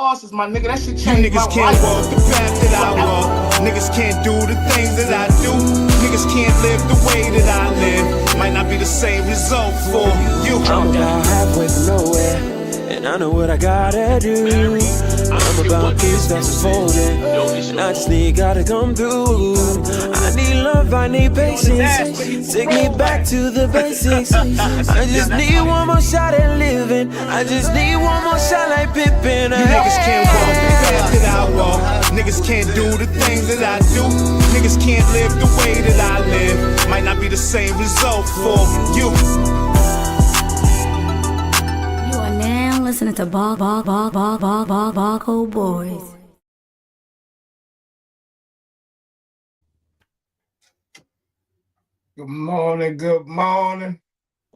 losses, my nigga. That shit You changed my niggas can't life. walk the path that I walk. Niggas can't do the things that I do. Niggas can't live the way that I live. Might not be the same result for you. I'm about halfway from nowhere, and I know what I gotta do. I'm about peace that's unfolding, and I just need God to come through. I need love, I need patience. Take me back to the basics. I just need one more shot at living. I just need one more shot like Pippin. You niggas can't walk the path that I walk. Niggas can't do the things that I do. Niggas can't live the way that I live. Might not be the same result for you. You are now listening to Barco Boys. Good morning, good morning.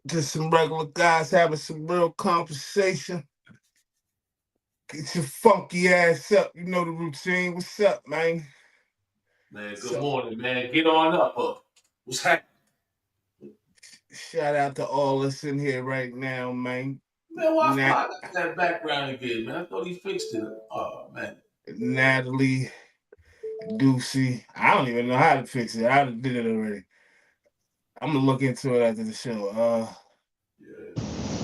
Just some regular guys having some real conversation. Get your funky ass up. You know the routine. What's up, man? Man, good morning, man. Get on up. What's happening? Shout out to all that's in here right now, man. Man, why I got that background again, man? I thought he fixed it. Oh, man. Natalie, Ducey. I don't even know how to fix it. I did it already. I'm gonna look into it after the show. Yeah.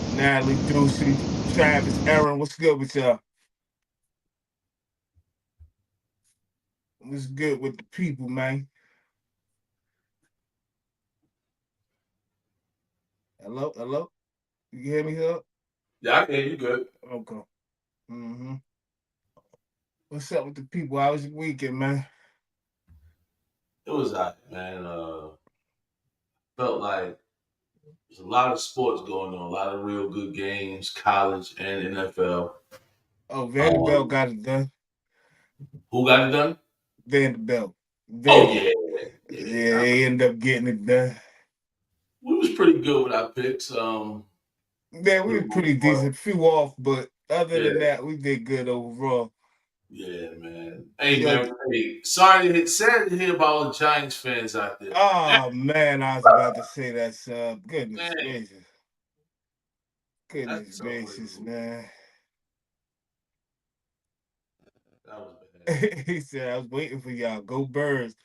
Natalie, Ducey, Travis, Aaron, what's good with y'all? What's good with the people, man? Hello, hello. You hear me, Hub? Yeah, I can hear you good. Okay. Mm-hmm. What's up with the people? How was your weekend, man? It was all right, man. Felt like there's a lot of sports going on, a lot of real good games, college and NFL. Oh, Vanderbilt Um, got it done. who got it done? Vanderbilt. Oh, yeah. Yeah, Yeah. they ended up getting it done. We was pretty good with our picks. Man, For we the were pretty most part. decent. Few off, but other Yeah. than that, we did good overall. Yeah, man. Hey, Yo, man. Hey, sad to hear about all the Giants fans out there. oh man, I was about to say that, sub. Man, Goodness gracious. Goodness that's gracious, unbelievable. man. That was bad. He said, I was waiting for y'all. Go Birds.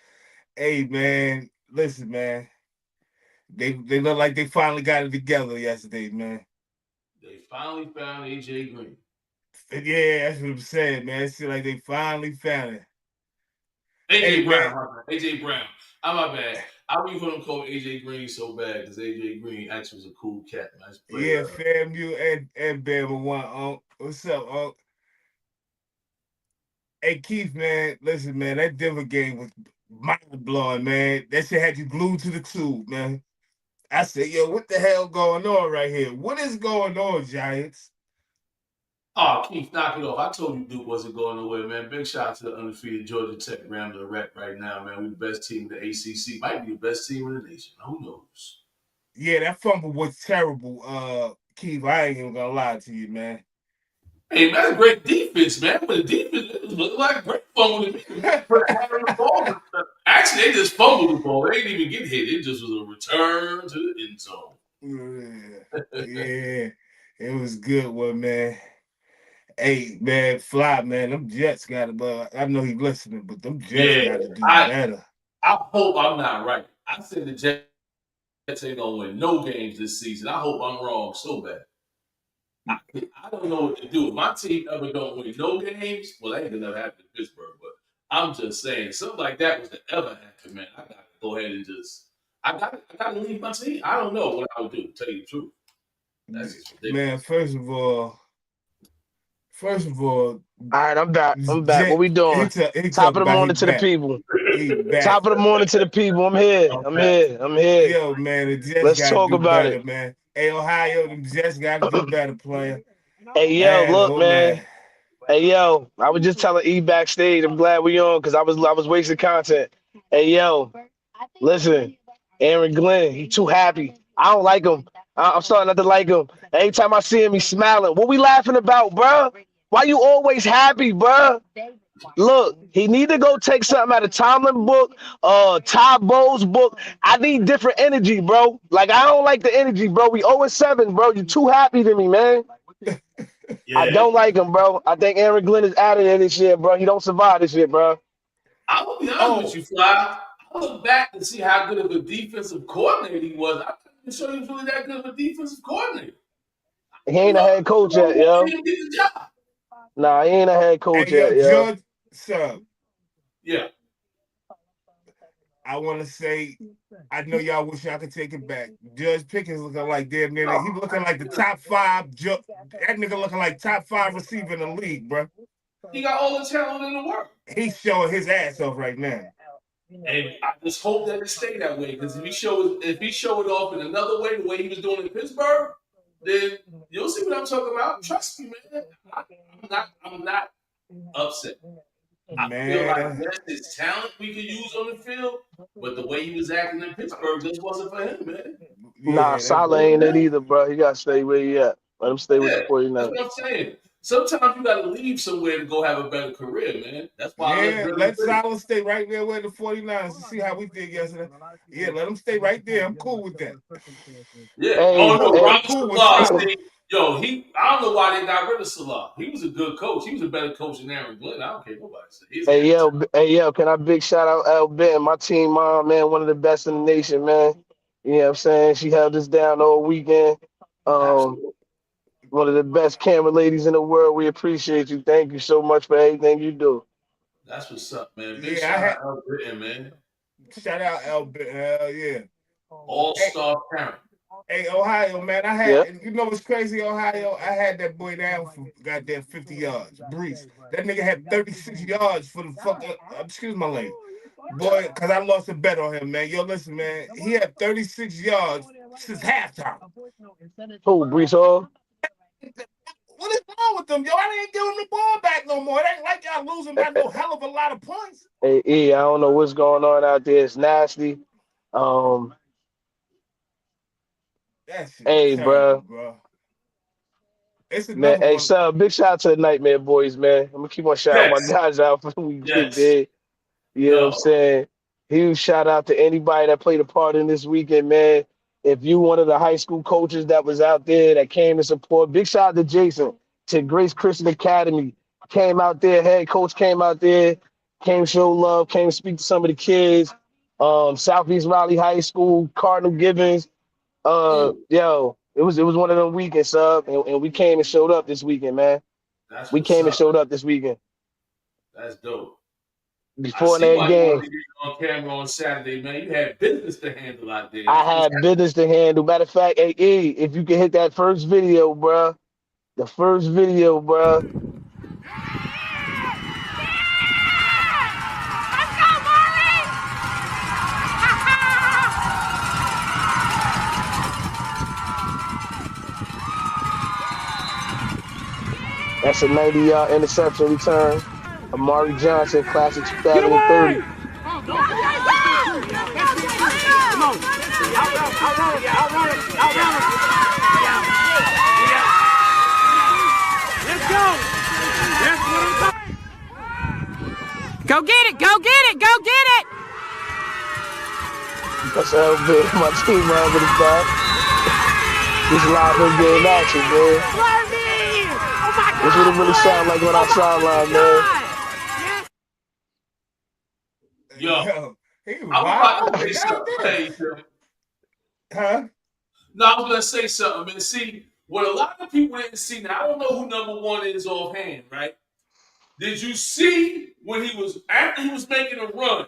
Hey man, listen, man. They look like they finally got it together yesterday, man. They finally found AJ Green. Yeah, that's what I'm saying, man. It seems like they finally found it. Hey AJ man, Brown, my bad. AJ Brown. I'm my bad. I was gonna call AJ Green so bad because AJ Green actually was a cool cat, nice yeah, player. FAMU and Bama one. What's up, Unc? Hey Keith, man. Listen, man. That Denver game was mind blowing, man. That shit had you glued to the tube, man. I said, yo, what the hell going on right here? What is going on, Giants? Oh, Keith, knock it off. I told you Duke wasn't going nowhere, man. Big shout out to the undefeated Georgia Tech Rambler Rec right now, man. We the best team in the ACC. Might be the best team in the nation. Who knows? Yeah, that fumble was terrible, Keith. I ain't even gonna lie to you, man. Hey, man, that's great defense, man. But the defense looked like a great fumble to me. But having the ball, actually, they just fumbled the ball. They didn't even get hit. It just was a return to the end zone. Yeah, it was good one, man. Hey, man, Fly, man, them Jets got it, but I know he's listening, but them Jets Yeah, got to do I better. I hope I'm not right. I said the Jets ain't gonna win no games this season. I hope I'm wrong so bad. I don't know what to do. If my team ever don't win no games, well, that ain't gonna never happen in Pittsburgh. But I'm just saying, something like that was to ever happen, man. I gotta go ahead and just, I gotta leave my team. I don't know what I would do. To tell you the truth, that's just Man, ridiculous. first of all, All right, I'm back. I'm back. What Jet, we doing? he Top talking of the about he morning to the back. people. He back. Top of the morning to the people. I'm here. I'm Okay. here. I'm here. Yo, man, the Jets Let's got to talk do about it. better, man. Hey, Ohio, the Jets got to do better, player. Hey, yo, Man, look, oh, man. man. Hey, yo, I was just telling E backstage. I'm glad we on because I was wasting content. Hey, yo, listen, Aaron Glenn, he too happy. I don't like him. I'm starting not to like him. Every time I see him, he's smiling. What we laughing about, bruh? Why you always happy, bruh? Look, he need to go take something out of Tomlin book, Todd Bowles book. I need different energy, bro. Like I don't like the energy, bro. We 0-7, bro. You too happy to me, man. I Yeah. don't like him, bro. I think Aaron Glenn is out of there this year, bro. He don't survive this year, bro. I'm gonna be honest with Oh, you, Fly. I look back and see how good of a defensive coordinator he was. I'm not even sure he was really that good of a defensive coordinator. He You ain't a know, head coach yet, he yo. didn't get the job. Nah, he ain't a head coach hey, yo, yet, yo. Judge, sir, Yeah. I want to say, I know y'all wish y'all could take it back. Judge Pickens looking like damn near, he No, looking like the top five. That nigga looking like top five receiver in the league, bro. he got all the talent in the world. He's showing his ass off right now. And I just hope that it stay that way. Because if he showed off in another way, the way he was doing in Pittsburgh, then you'll see what I'm talking about. Trust me, man. I'm not upset. I feel like Man, yes, his talent we could use on the field, but the way he was acting in Pittsburgh just wasn't for him, man. Nah, yeah, that Salah boy. ain't it either, bro. He gotta stay where he at. Let him stay with the Yeah, that's 49ers. what I'm saying. Sometimes you got to leave somewhere to go have a better career, man. That's why I left Yeah, Jersey let City. Salah stay right there with the 49ers to see how we did yesterday. Yeah, let him stay right there. I'm cool with that. Yeah. Hey, Oh no, I'm hey, Robert cool with Salah. Salah. See, yo, I don't know why they got rid of Salah. He was a good coach. He was a better coach than Aaron Glenn. I don't care what nobody said. His attitude. hey, yo, can I big shout out L Benton, my team mom, man, one of the best in the nation, man. You know what I'm saying? She held us down all weekend. Um, Absolutely. one of the best camera ladies in the world. We appreciate you. Thank you so much for everything you do. That's what's up, man. Big Yeah, I shout out had Al Britton, man. shout out Albert. Hell yeah. All Hey, star parent. hey, Ohio, man. I Yeah. had, you know what's crazy, Ohio? I had that boy down for goddamn 50 yards. Breeze. That nigga had 36 yards for the fuck. Excuse my language. Boy, because I lost a bet on him, man. Yo, listen, man. He had 36 yards since halftime. Who, Brees Hall? What is wrong with them, yo? I ain't giving the ball back no more. It ain't like y'all losing by no hell of a lot of points. Hey, E, I don't know what's going on out there. It's nasty. Um, That shit hey, terrible, bro. bro. It's Man, another hey, one. son, big shout out to the Nightmare Boys, man. I'm gonna keep on shouting my Yes, guys out for the weekend, yes. big. You know what I'm Yo, saying? Huge shout out to anybody that played a part in this weekend, man. If you one of the high school coaches that was out there that came to support, big shout out to Jason, to Grace Christian Academy. Came out there, head coach came out there, came show love, came speak to some of the kids. Southeast Raleigh High School, Cardinal Gibbons. Yo, it was one of them weekends, sub, and we came and showed up this weekend, man. that's We what's came and up. showed up this weekend That's dope. I before see that why you game. wanted to get on camera on Saturday, man. You had business to handle out there. I That's what's had business to handle. Matter of fact, hey, E, if you can hit that first video, bruh, the first video, bruh. That's a 90-yard interception return. Amari Johnson, class of 2030. Go get it! Go get it! Go get it! That's a bit my team run with the back. This live in game action, man. Oh my This what it God, really sound like please! on Oh our my sideline, man. God! yo. Yo, he was I'm wide about to open. say God something. damn. Hey, Tim. Huh? No, I was gonna say something, man. See, what a lot of people didn't see. Now I don't know who number one is offhand, right? Did you see when he was after he was making a run?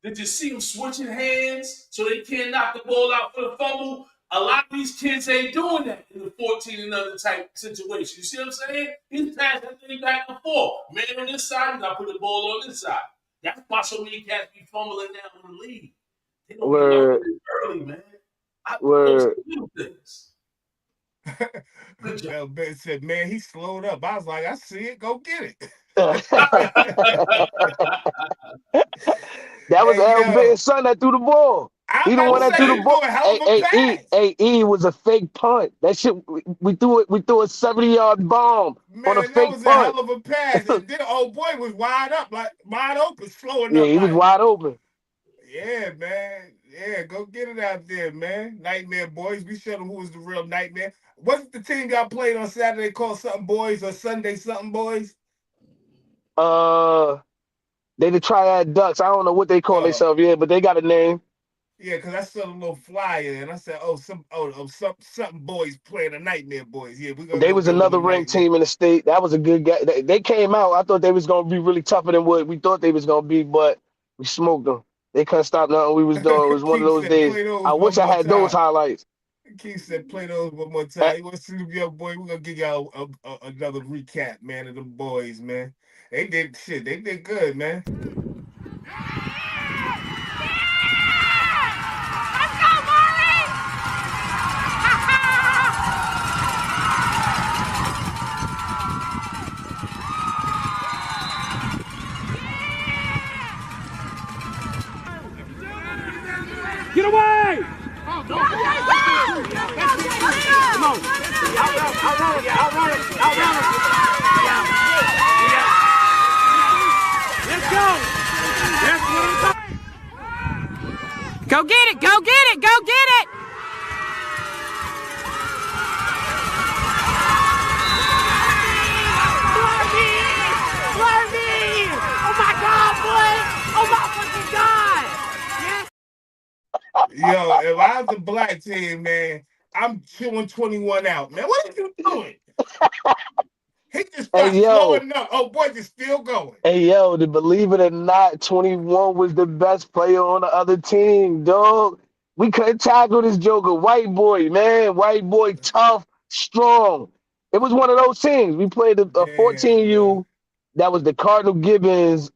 Did you see him switching hands so they can't knock the ball out for the fumble? A lot of these kids ain't doing that in the 14 and under type situation. You see what I'm saying? He's passing that thing back and forth. Man on this side, you gotta put the ball on this side. That's why so many cats be fumbling now in the league. They don't get no Where, credit early, man. Those where, little things. Good job. Yo, Ben said, man, he slowed up. I was like, I see it. Go get that it. was Hey, L. yo, Ben's son that threw the ball. I'm He the about one to that say threw the he threw ball. a hell of a pass. E was a fake punt. That shit, we threw a 70-yard bomb on a Man, that fake was a punt. hell of a pass. And then old boy was wide up, like wide open, slowing Yeah, up he was like, wide open. yeah, man. Yeah, go get it out there, man. Nightmare Boys. We showed them who was the real Nightmare. Wasn't the team y'all played on Saturday called something Boys or Sunday something Boys? Uh, they the Triad Ducks. I don't know what they call Oh, themselves yet, but they got a name. yeah, because I saw a little flyer and I said, oh, something boys playing the Nightmare Boys. Yeah, we're gonna They go was give them another a ranked nightmare. team in the state. That was a good guy. They came out. I thought they was gonna be really tougher than what we thought they was gonna be, but we smoked them. They couldn't stop nothing we was doing. It was one of Keith those said, days. play I those wish one I more had those time. highlights. Keith said, play those one more Uh, time. You want to see them young boy? We're gonna give y'all another recap, man, of them boys, man. They did shit. They did good, man. Get away! Let's go! That's what I'm talking. Go get it! Go get it! Go get it! Oh my God, boy! Oh my fucking God! Yes. Yo, if I was a black team, man, I'm chewing 21 out, man. What are you doing? He just hey starts yo, slowing up. Oh, boy, just still going. hey yo, to believe it or not, 21 was the best player on the other team, dog. We couldn't tackle this Joker. White boy, man. White boy, tough, strong. It was one of those teams. We played a Damn, yo. 14U that was the Cardinal Gibbons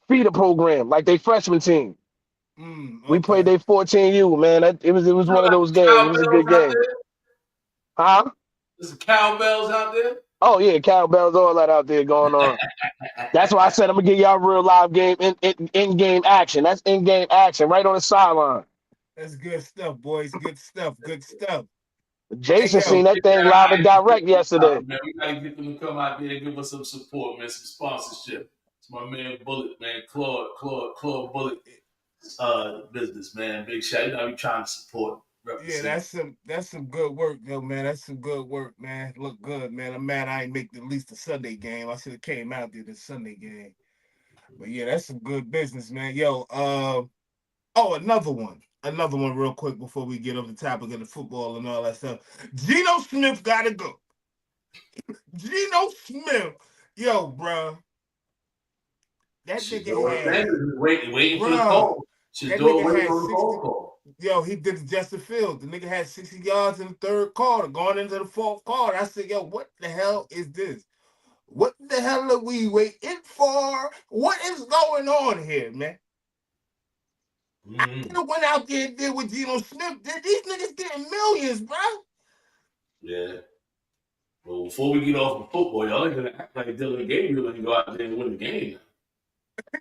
feeder program, like they freshman team. We played Okay. their 14U, man. It was You know, one of like those games. It was a good cowbells out game. there. Huh? There's some cowbells out there. Oh yeah, cowbells, all that out there going on. That's why I said I'm gonna give y'all real live game in game action. That's in game action right on the sideline. That's good stuff, boys. Good stuff. Good stuff. Hey, Jason seen yo. that Get thing that live and hype direct yesterday. man. We gotta get them to come out there and give us some support, man, some sponsorship. It's my man Bullet, man, Claude Bullet, business, man. Big shout. You know, we trying to support, Yeah, represent. that's some good work, though, man. That's some good work, man. Look good, man. I'm mad I ain't make at least the Sunday game. I should have came out there the Sunday game. But yeah, that's some good business, man. Yo, oh, another one. Another one real quick before we get on the topic of the football and all that stuff. Geno Smith gotta go. Geno Smith. Yo, bro. That nigga Shador had, Sanders is waiting for the bro. call. That Shador nigga waiting had on the phone 60. call. Yo, he did the Justin Field. The nigga had 60 yards in the third quarter, going into the fourth quarter. I said, yo, what the hell is this? What the hell are we waiting for? What is going on here, man? I could Mm-hmm. have went out there and did what Geno Smith did. These niggas getting millions, bro. Yeah. Well, before we get off of football, y'all ain't gonna act like Dylan Gabriel and go out there and win the game.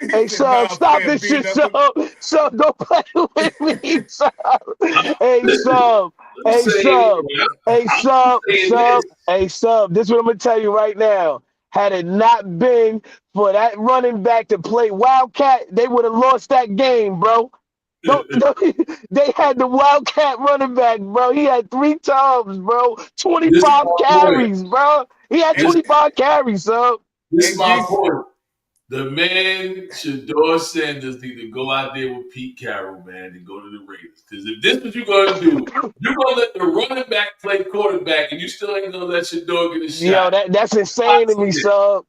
He Hey, said, sub, nah, stop fair this beat shit, up. sub. Sub, don't play with me, sub. Hey, Listen, sub. I'm Hey, saying, sub. Hey, I'm sub. saying Sub. this. Hey, sub. This is what I'm gonna tell you right now. Had it not been for that running back to play Wildcat, they would have lost that game, bro. Don't, they had the Wildcat running back, bro. He had 3 times, bro. This is 25 my point. carries, bro. He had And, This 25 carries, sub. this is and my G, point. The man Shador Sanders need to go out there with Pete Carroll, man, and go to the Raiders. Because if this is what you're gonna do, you're gonna let the running back play quarterback, and you still ain't gonna let Shador get a Yo, shot. that's insane to me, sub.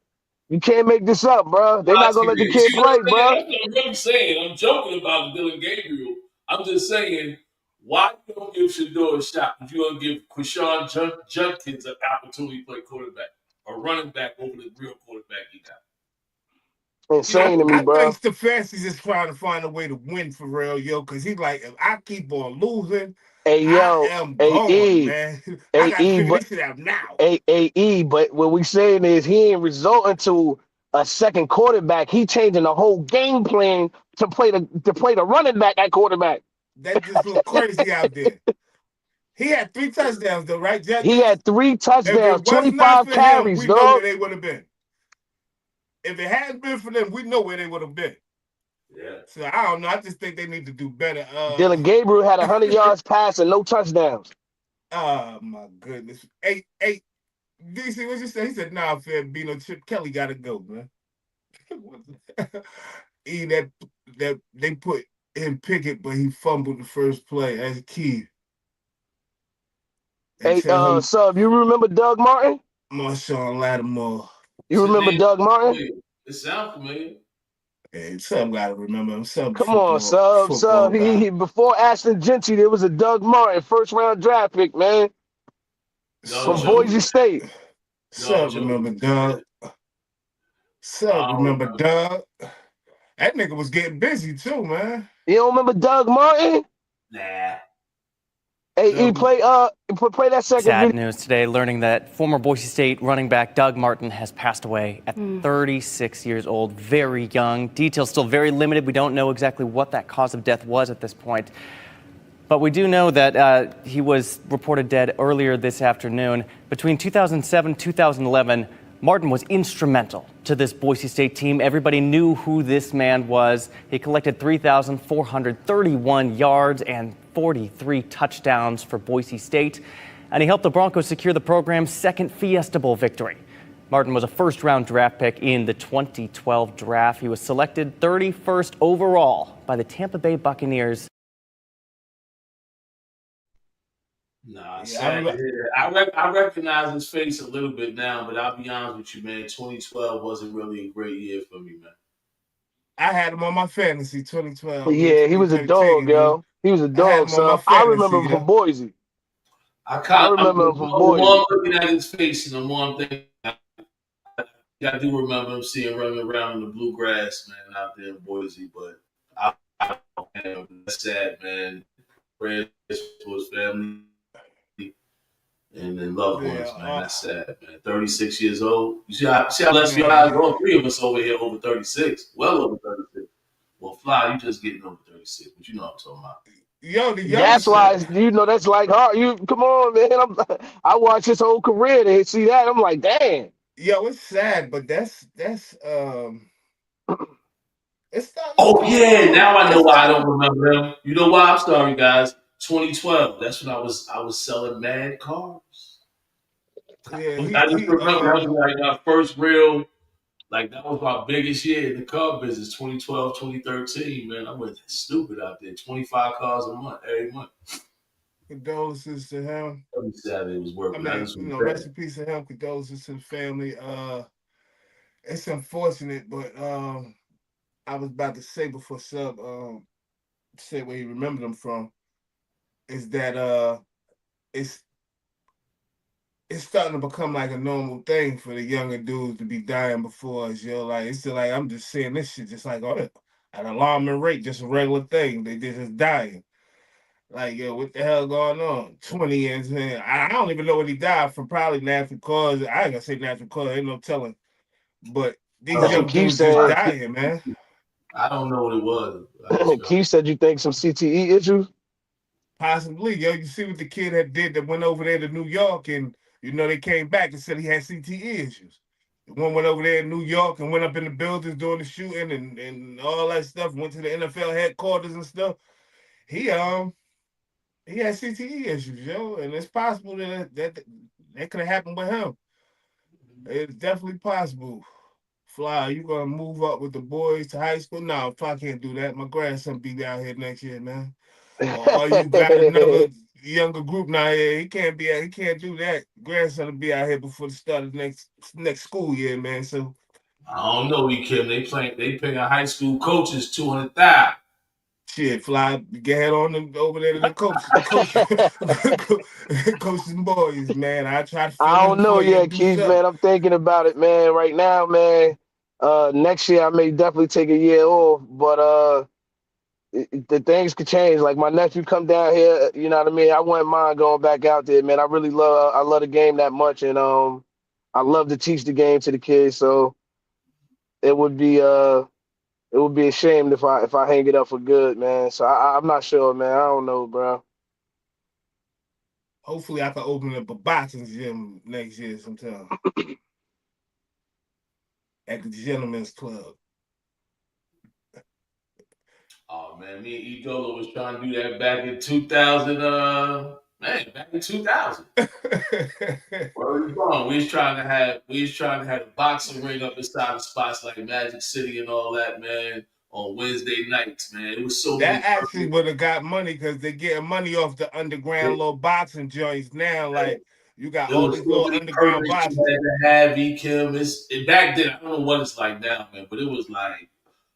You can't make this up, bro. They're not gonna let the You kid see what play, I'm saying? bro. That's what I'm really saying. I'm joking about Dylan Gabriel. I'm just saying, why you don't give Shador a shot? If you're gonna give Quashawn Judkins an opportunity to play quarterback, a running back over the real quarterback he got. Insane to me, I think bro. Stefanski's just trying to find a way to win for real, yo. Because he's like, if I keep on losing, Hey, I yo, am gone, AE, man. I got to AE, figure but this shit out now. AE, but what we saying is he ain't resulting to a second quarterback. He changing the whole game plan to play the running back at quarterback. That just look crazy out there. He had 3 touchdowns, though, right, He Judkins? had three If touchdowns, it was not 25 for him, carries, we know where dog. they would have been. If it hadn't been for them, we know where they would have been. Yeah. So I don't know. I just think they need to do better. Dylan Gabriel had 100 yards pass and no touchdowns. Oh my goodness. Hey, DC, what you say? He said, "Nah, Fabino, Chip Kelly got to go, man." That they put in Pickett, but he fumbled the first play as a key. And Hey, tell him Sub, you remember Doug Martin? Marshawn Lattimore. You It's a remember name Doug Martin? familiar. It sounds familiar. And some gotta remember him. Some Come on, football Sub. guy. Before Ashton Genty, there was a Doug Martin, first round draft pick, man, Y'all from Some joking. Boise State. Y'all some remember joking. Doug. Some I don't remember remember. Doug. That nigga was getting busy too, man. You don't remember Doug Martin? Nah. Hey, he Doug, play that second Sad video. news today, learning that former Boise State running back Doug Martin has passed away at 36 years old, very young. Details still very limited. We don't know exactly what that cause of death was at this point. But we do know that he was reported dead earlier this afternoon. Between 2007 and 2011, Martin was instrumental to this Boise State team. Everybody knew who this man was. He collected 3,431 yards and 43 touchdowns for Boise State, and he helped the Broncos secure the program's second Fiesta Bowl victory. Martin was a first-round draft pick in the 2012 draft. He was selected 31st overall by the Tampa Bay Buccaneers. Nah, yeah, I sad to remember. hear that. I recognize his face a little bit now, but I'll be honest with you, man. 2012 wasn't really a great year for me, man. I had him on my fantasy 2012, man, Yeah, he was a dog, 2013, man. yo. He was a I had dog, him on my Sub. I remember fantasy, him from yeah. Boise. I remember him from The more Boise. I'm looking at his face and the more I'm thinking, I do remember him seeing running around in the bluegrass, man, out there in Boise. But that's sad, man. Prayers for his family and then loved Yeah, ones, man. That's sad, man. 36 years old. You see how blessed we man. are? All three of us over here over 36, well over 36. Well, Fly, you just getting over 36, but you know what I'm talking about. Yo, the That's youngest. why that's like hard. You come on, man. I watched his whole career to see that. I'm like, damn. Yo, it's sad, but that's it's starting to Oh come yeah, around. now I know It's why I don't starting. remember him. You know why? I'm sorry, guys. 2012. That's when I was selling mad cars. Yeah, I just he remember that was like my first real, like that was my biggest year in the car business. 2012, 2013. Man, I went stupid out there. 25 cars a month every month. condolences to him. Every Saturday was I working. I mean, just was rest bad. in peace to him. Condolences to the family. It's unfortunate, but I was about to say before Sub say where he remembered him from is that it's it's starting to become like a normal thing for the younger dudes to be dying before us, yo. Like it's just like I'm just seeing this shit just like oh, at an alarming rate, just a regular thing. They just dying. Like, yo, what the hell going on? 20 years in. I don't even know what he died from. Probably natural cause. I ain't gonna say natural cause, ain't no telling. But these That's what Oh, young Keith dudes just said. dying, man. I don't know what it was. I just felt. Keith said you think some CTE issues. Possibly, yo. You see what the kid had did that went over there to New York and they came back and said he had CTE issues. The one went over there in New York and went up in the buildings doing the shooting and all that stuff, went to the NFL headquarters and stuff. He he had CTE issues, yo, and it's possible that could have happened with him. It's definitely possible. Fly, you gonna move up with the boys to high school? No, Fly can't do that. My grandson be out here next year, man. Or you got another younger group now here. He can't be out, he can't do that. Grandson will be out here before the start of the next school year, man. So I don't know, E Kim. They paying high school coaches 200,000. shit, Fly, get head on them over there to the coaches and boys, man. I try to I fill in don't know for you and yet, do Keith, something. man. I'm thinking about it, man. Right now, man. Next year I may definitely take a year off, but the things could change. Like my nephew come down here, you know what I mean? I wouldn't mind going back out there, man. I love the game that much, and I love to teach the game to the kids. So it would be it would be a shame if I hang it up for good, man. So I'm not sure, man. I don't know, bro. Hopefully I can open up a boxing gym next year sometime at the Gentlemen's Club. Oh man, me and Ebola was trying to do that back in 2000. Back in 2000. Where we going? We was trying to have a boxing ring up inside the spots like Magic City and all that, man. On Wednesday nights, man. It was so That many actually perfect. would have got money because they're getting money off the underground little boxing joints now. Like you got There all was these so little many underground permits you boxes. had to have, E Kim. Back then, I don't know what it's like now, man, but it was like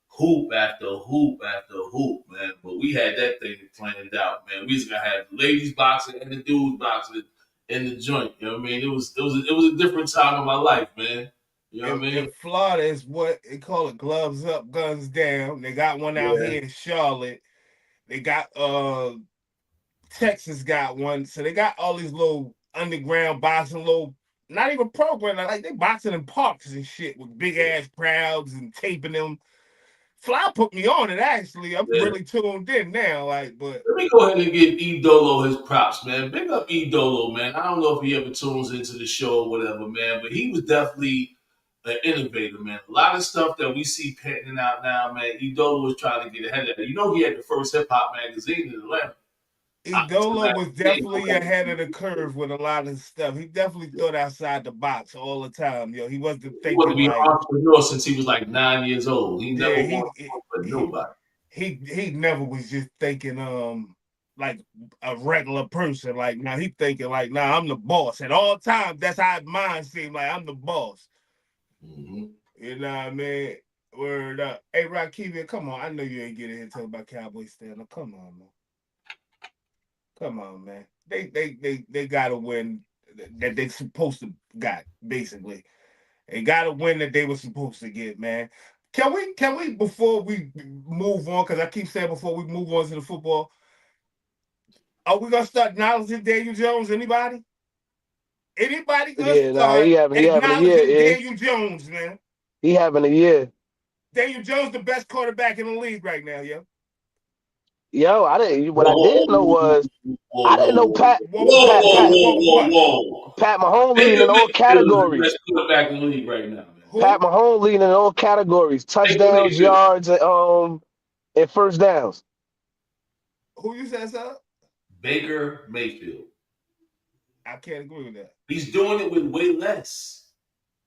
hoop after hoop after hoop, man. But we had that thing planned out, man. We was gonna have ladies boxing and the dudes boxing in the joint. You know what I mean? It was a different time of my life, man. You know what I mean? In Florida is what they call it, gloves up, guns down. They got one out Yeah, here in Charlotte. They got Texas got one. So they got all these little underground boxing, little not even program, like they boxing in parks and shit with big yeah, ass crowds and taping them. Fly put me on it actually. I'm yeah. really tuned in now, like, but Let me go ahead and give E Dolo his props, man. Big up E Dolo, man. I don't know if he ever tunes into the show or whatever, man, but he was definitely an innovator, man. A lot of stuff that we see patenting out now, man. E Dolo was trying to get ahead of it. You know, he had the first hip hop magazine in Atlanta. Idola was definitely ahead of the curve with a lot of stuff. He definitely thought outside the box all the time, yo. He wasn't He wanted to thinking be an like, entrepreneur since he was like 9 years old. He never yeah, wanted to work for nobody. he never was just thinking like a regular person. Like now he thinking like, nah, I'm the boss. At all times, that's how his mind seemed like I'm the boss. Hmm. You know what I mean? Word up. Hey Rakivia, come on. I know you ain't getting here talking about Cowboy stand up. Come on, man. Come on, man. They gotta win that they supposed to got, basically. They got to win that they were supposed to get, man. Can we before we move on, because I keep saying before we move on to the football, are we gonna start acknowledging Daniel Jones? Anybody? Anybody gonna Yeah, nah, start he having a year, acknowledging is Daniel Jones, man? he having a year. Daniel Jones, the best quarterback in the league right now, yo. Yo, I didn't. What Whoa, I whoa, did know was whoa, I didn't whoa, know whoa, Pat Whoa, whoa, whoa, whoa, Pat whoa, Pat whoa, whoa, whoa, whoa, what? whoa. Pat Mahomes leading Baker in all Mayfield is the categories. best quarterback in the league right now, man. Pat Who? Mahomes leading in all categories: Baker touchdowns, Mayfield. yards, and first downs. Who you said, sir? Baker Mayfield. I can't agree with that. He's doing it with way less.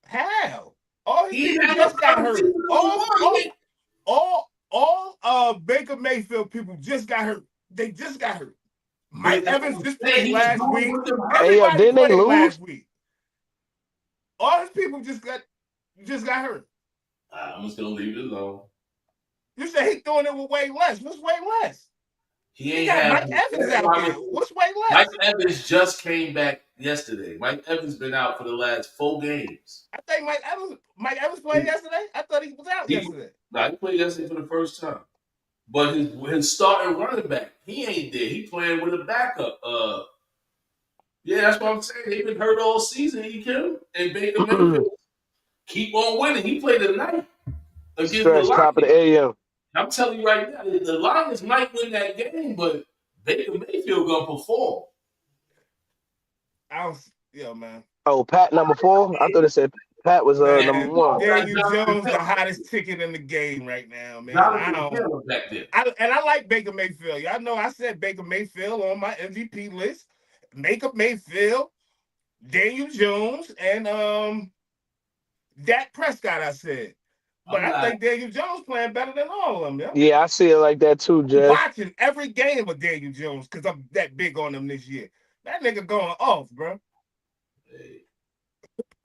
How? All his He ain't people had no just got time to hurt. number one. All Baker Mayfield people just got hurt. They just got hurt. But Mike that's Evans what just I'm saying. played He was last doing week. with them hurt. Hey yo, Everybody didn't they played lose? last week. All his people just got hurt. I'm just gonna leave it alone. You say he's doing it with way less. What's way less? He He ain't got have Mike Evans better out wide there. receiver. What's way Mike less? Evans just came back yesterday. Mike Evans been out for the last 4 games. I think Mike Evans played yesterday. I thought he was out He, yesterday. he played yesterday for the first time. But his starting running back, he ain't there. He playing with a backup. Yeah, that's what I'm saying. He been hurt all season. He killed him. And Baker Mayfield keep on winning. He played tonight against the Stretch top of the Lions. AM. I'm telling you right now, the Lions might win that game, but Baker Mayfield gonna perform. I was, yo, man. Oh, Pat number 4. I thought it said Pat was number Man, 1. Got Daniel Jonathan Jones, the Taylor. hottest ticket in the game right now, man. I Jonathan don't. Taylor back there. I like Baker Mayfield. Y'all know I said Baker Mayfield on my MVP list. Baker Mayfield, Daniel Jones, and Dak Prescott. I said, but I'm I not. think Daniel Jones playing better than all of them. Yeah, Yeah, I see it like that too, I'm Jay. watching every game of Daniel Jones because I'm that big on him this year. That nigga going off, bro. Hey,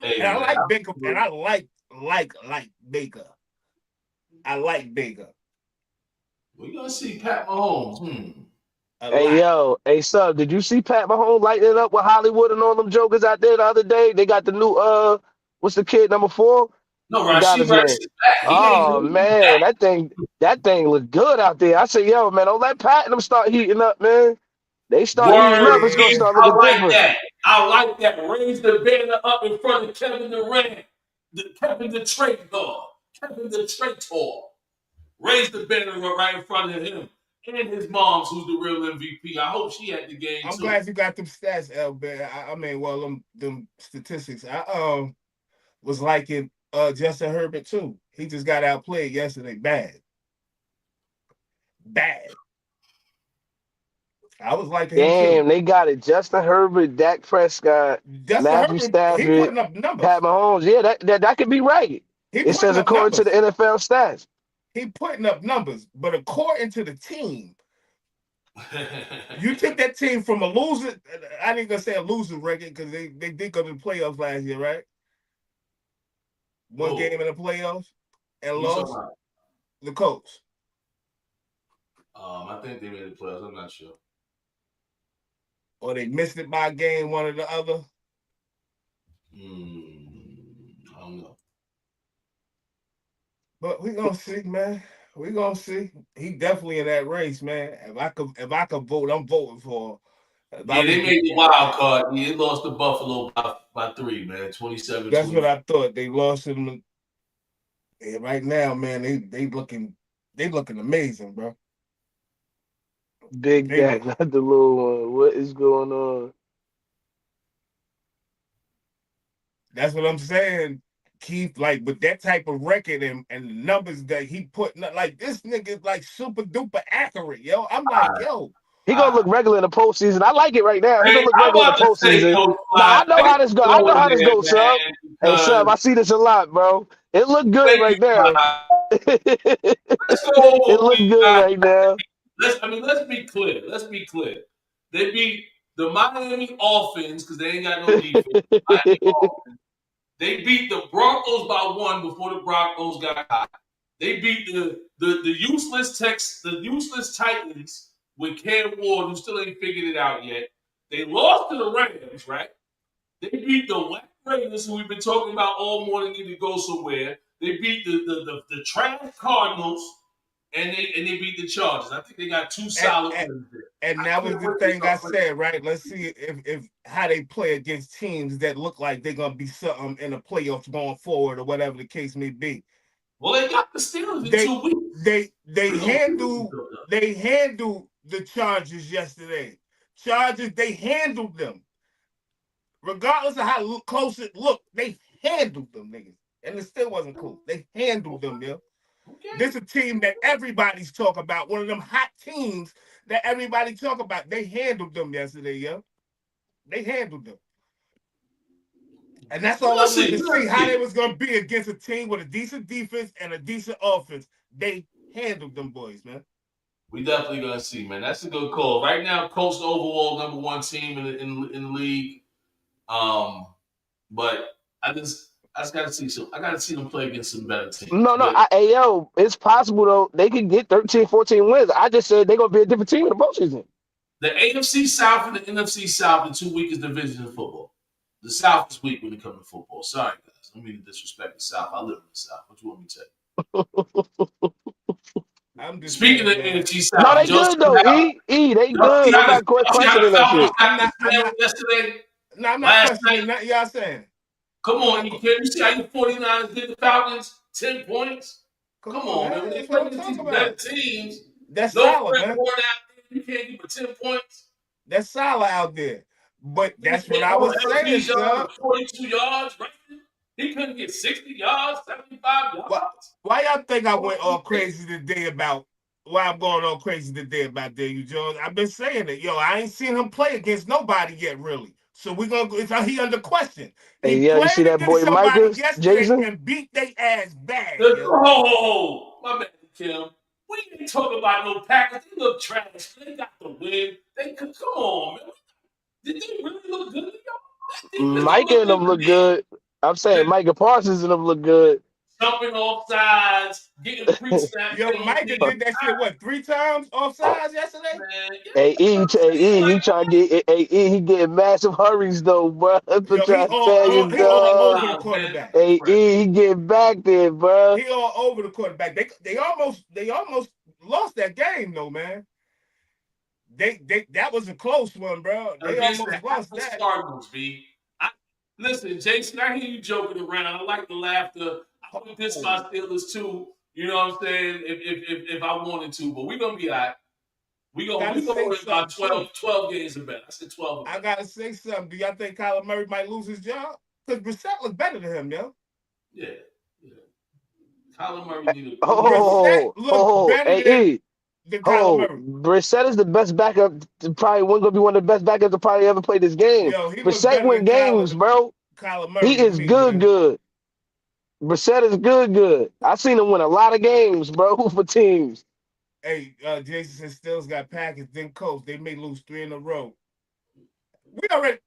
hey And I man, like Baker, and I like Baker. I like Baker we're gonna see Pat Mahomes. a Hey lot. yo, hey sub, did you see Pat Mahomes lighting it up with Hollywood and all them jokers out there the other day? They got the new what's the kid number 4? No, Forgot Rasheed his Rice name. is back. He ain't Oh losing man, back. that thing looked good out there. I said, yo, man, don't let Pat and them start heating up, man. They start heating up, it's Word, gonna Yeah, Keith. start I looking like different. that. I like that. Raise the banner up in front of Kevin Durant, Kevin the Traitor, Kevin the Traitor. Raise the banner up right in front of him and his mom's, who's the real MVP. I hope she at the game I'm too. glad you got them stats, Elbert. I mean, well, them statistics. I was liking Justin Herbert too. He just got outplayed yesterday, bad, bad. I was like him too. Damn, they got it. Justin Herbert, Dak Prescott, Justin Matthew Herbert, he Stafford, putting up Pat numbers. Mahomes. Yeah, that could be right. He It putting says up according to the numbers. NFL stats. He putting up numbers. But according to the team, you took that team from a loser. I ain't gonna say a losing record because they did go to the playoffs last year, right? One game Oh, in the playoffs and you talking lost about? the Colts. I think they made the playoffs. I'm not sure. Or they missed it by a game, one or the other. I don't know. But we gonna see, man. We gonna see. He definitely in that race, man. If I could vote, I'm voting for. If I Yeah, was, they made the wild card. Yeah, they lost to Buffalo by 3, man. that's what 27-24. I thought. They lost him. And right now, man, they looking amazing, bro. Big They Dak, not the little one. What is going on? That's what I'm saying. Keith, like with that type of record and the numbers that he putting up, like this nigga like super duper accurate, yo. I'm like, yo, He gonna look regular in the postseason. I like it right now. He Hey, gonna look I'm regular in the about to say, postseason. Coach Now I Fly, know how how you this go. I know doing how this there, goes, Sub. man? Hey, Sub, I Because see this a lot, bro. It look good thank you, right now. Fly. Let's go over It what look we good got. right now. Let's be clear. Let's be clear. They beat the Miami Dolphins because they ain't got no defense. Miami Dolphins. They beat the Broncos by 1 before the Broncos got hot. They beat the useless Titans with Cam Ward, who still ain't figured it out yet. They lost to the Rams, right? They beat the West Raiders, who we've been talking about all morning, need to go somewhere. They beat the trash Cardinals, and they beat the Chargers. I think they got 2 and, solid and, wins there. and I that was can't the wait to thing I start playing. said, right? Let's see if how they play against teams that look like they're gonna be something in the playoffs going forward or whatever the case may be. Well, they got the Steelers in They 2 weeks. they handled the Chargers yesterday. Chargers, they handled them. Regardless of how close it looked, they handled them niggas. And it still wasn't cool. They handled them, yo. Okay. This is a team that everybody's talking about. One of them hot teams that everybody talk about. They handled them yesterday, yo. They handled them. And that's all I Let's wanted see. to see Let's how they see. was gonna be against a team with a decent defense and a decent offense. They handled them boys, man. We definitely gonna see, man. That's a good call. Right now, Colts the overall #1 team in the league. Um, but I just gotta see some. I gotta see them play against some better teams. No, no. But Hey, yo, it's possible though. They could get 13, 14 wins. I just said they're gonna be a different team in the postseason. the AFC South and the NFC South, the 2 weakest divisions in football. The South is weak when it comes to football. Sorry, guys. I don't mean to disrespect the South. I live in the South. What you want me to say? I'm just Speaking of saying, the man. NFC No, South, they did y'all good see though. how They y'all see good. I'm how the, not y'all see how the questioning that Falcons shit. got I'm dismantled not yesterday? no, I'm not Last questioning night. nothing y'all saying. Come I'm on, not you can you see how the 49ers did the Falcons? 10 points. come Come on, on, man. When man. they That's what play I'm against these talking better about. teams, That's no solid, Fred man. Warner out there, you can't give a 10 points. That's solid out there. But Niggas that's what hit I all was the saying, LT yards sir. with 42 yards, right? He couldn't get 60 yards, 75 Why, yards. why y'all think I Oh, went all crazy today about why I'm going all crazy today about Daniel Jones? I've been saying it. Yo, I ain't seen him play against nobody yet, really. So we're gonna go, he under question. Hey, He yeah, you see played that against boy somebody Micah, yesterday Jason? and beat their ass bad, yo. My man, Kim. We ain't talking about no Packers. They look trash. They got the win. They could come on, man. Did they really look good to y'all? That defense don't Micah look and good them to look me. good. I'm saying Micah Parsons and them look good. Jumping off sides, getting pre-snap Yo, Micah penalties. did that shit what 3 times offsides yesterday? Man, you know what I'm saying? Hey, Like, he trying to get he getting massive hurries though, bro. To Yo, he try to all, tell you, all come he all dog. over the on, man. quarterback. Hey, Right. he getting back there, bro. He all over the quarterback. They almost lost that game though, man. They that was a close one, bro. They Against the almost lost hapless that. Cardinals, B. Listen, Jason, I hear you joking around. I like the laughter. I would diss my Oh, Steelers too. You know what I'm saying? If I wanted to, but we're gonna be all right. gotta We gonna say win about something too. 12 games or better. I said 12 or I better. gotta say something. Do y'all think Kyler Murray might lose his job? Because Brissett looks better than him, yo. Yeah. Yeah. Kyler Murray need a Brissett Oh, looked better hey, than E. than Kyler Oh, Murray. Brissett is the best backup. Probably one gonna be one of the best backups to probably ever play this game. Yo, he looked Brissett better win than games, bro. Kyler He Murray to is me, good, man. good. Brissett is good, good. I seen him win a lot of games, bro, for teams. Hey, Jason Stills got Packers, then Colts. They may lose 3 in a row.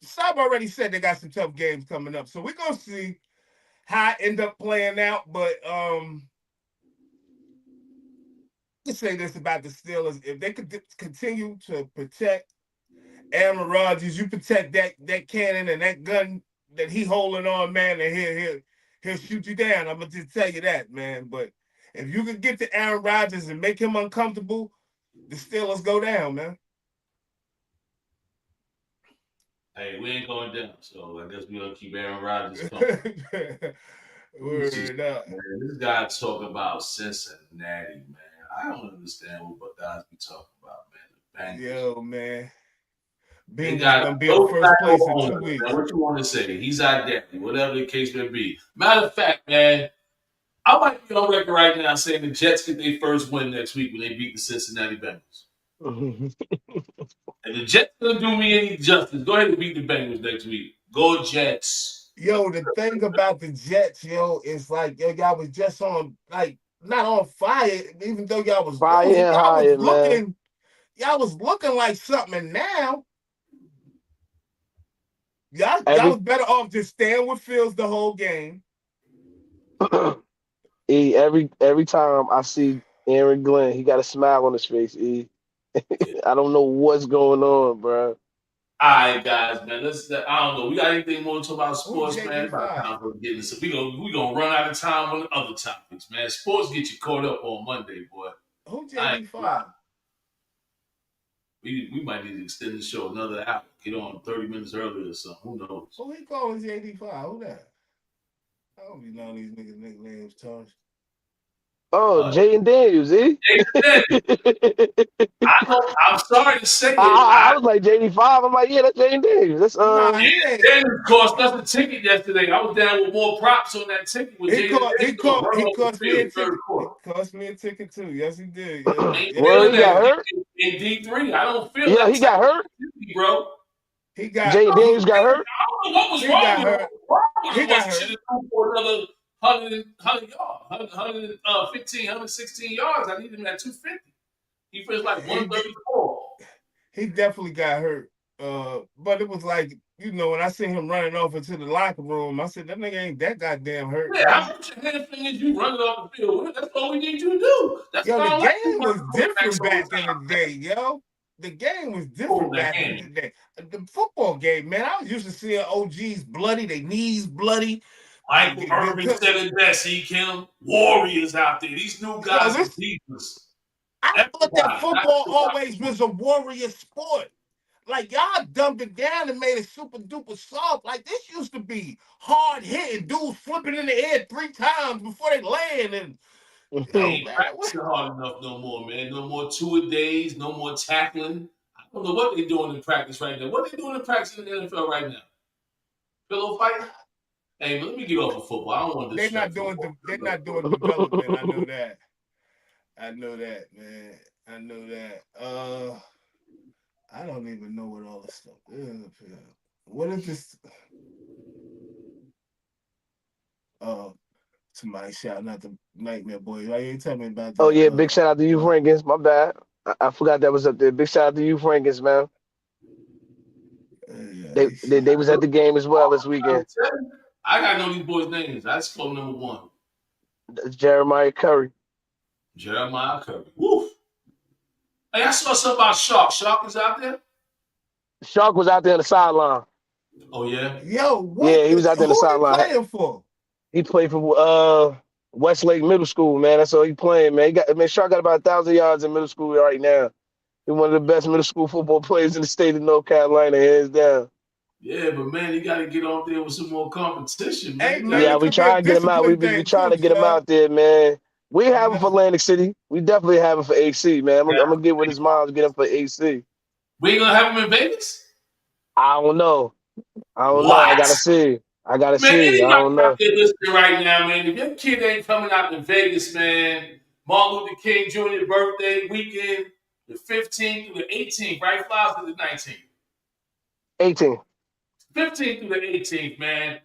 Sab already said they got some tough games coming up, so we're gonna see how it end up playing out. But let's say this about the Steelers: if they could continue to protect Aaron Rodgers, you protect that cannon and that gun that he holding on, man, and he'll shoot you down. I'm gonna just tell you that, man. But if you can get to Aaron Rodgers and make him uncomfortable, the Steelers go down, man. Hey, we ain't going down, so I guess we're gonna keep Aaron Rodgers comfortable. Let me see, Word up. man. This guy talk about Cincinnati, man. I don't understand what guys be talking about, man. The Bengals. Yo, man. They Bengals got gonna be in no first tackle place in on two him, man. weeks. What you want to say? He's our daddy, whatever the case may be. Matter of fact, man, I might be on record right now saying the Jets get their first win next week when they beat the Cincinnati Bengals. And the Jets don't do me any justice. Go ahead and beat the Bengals next week. Go Jets. Yo, the thing about the Jets, yo, is like, yo, y'all was just on, like, not on fire, even though y'all was losing. Fire and higher, man. Y'all was looking like something. And now, y'all Every was better off just staying with Fields the whole game. E, every time I see Aaron Glenn, he got a smile on his face. E, Yeah. I don't know what's going on, bro. All right, guys, man. I don't know. We got anything more to talk about Who sports, man? It's about JD5? time for getting this. We gonna run out of time on the other topics, man. Sports get you caught up on Monday, boy. Who I ain't gonna lie. JD5? We might need to extend the show another hour. Get on 30 minutes earlier or something. Who knows? Who he calling JD5? Who that? I don't be knowing these niggas' nicknames, Tosh. Oh, Uh, Jay and Daniels, E. hey, I'm sorry to say it. I was like JD5. I'm like, yeah, that's Jay and Daniels. That's Nah, he ain't. Jaden cost us a ticket yesterday. I was down with more props on that ticket with He Jaden caught. He Daniels caught. run He off the cost me a field third ticket. He quarter. cost me a ticket too. Yes, he did. Yes, Ain't yes, where he feeling he that got did. hurt. in D3. I don't feel Yeah, that he type got of hurt. activity, bro. He got. Jay and He Daniels got hurt. I don't know what was he wrong got with him. hurt. What was wrong with He him was got he should hurt. have thrown for another 100 yards, 116 yards. I need him at 250. He feels like He 134. he definitely got hurt. But it was like, when I seen him running off into the locker room, I said that nigga ain't that goddamn hurt. Yeah, how much your hand fingers you running off the field? That's all we need you to do. That's Yo, why I the don't like you game was running quarterbacks different all the back in the time. day, yo. The game was Oh, different the back in hand. the day. The football game, man. I was used to seeing OGs bloody, their knees bloody. Michael Irvin said it best, Kim. Warriors out there. These new Yo, guys are this divas. I thought that Everybody. Not football just always was a warrior sport. Like y'all dumped it down and made it super duper soft. Like this used to be hard hitting, dudes flipping in the air 3 times before they land. And they yo, ain't man, what? practicing hard enough no more, man. No more two-a-days, no more tackling. I don't know what they're doing in practice right now. What they doing in practice in the NFL right now? Pillow fighting? Hey, but let me get off of football. I don't want to disrespect football. They're not doing development. I know that. I know that, man. I know that. I don't even know what all this stuff is up here. What is this? Uh, Somebody shouting out the Nightmare Boy. Why you ain't tell me about Oh that? yeah, big shout out to you, What? Rankins. My bad. I forgot that was up there. Big shout out to you, Rankins, man. Yeah, They was at the game as well this weekend. I gotta know these boys' names. That's club number one. That's Jeremiah Curry. Jeremiah Curry. Woof. Hey, I saw something about Shark. Shark is out there? Shark was out there on the sideline. Oh, yeah? Yo, what? Yeah, he was out there on the Who he sideline. playing for? He played for Westlake Middle School, man. That's all he playing, man. Shark got about 1,000 yards in middle school right now. He's one of the best middle school football players in the state of North Carolina, hands down. Yeah, but man, you got to get out there with some more competition, man. Hey, You man, gotta, Yeah, it we could be a try and get him out. We discipline we thing trying too, to get him Shell. out there, man. We have You him for know, Atlantic City. We definitely have him for AC, man. I'm gonna get with his mom to get him for AC. we ain't gonna have him in Vegas? I don't know. I don't know. I What? gotta see. I gotta Man, see. I anybody don't out know. there listening right now, man, if your kid ain't coming out to Vegas, man, Martin Luther King Jr. birthday weekend, the 15th through the 18th, right? Flies to the 19th. 18. 15th through the 18th, man.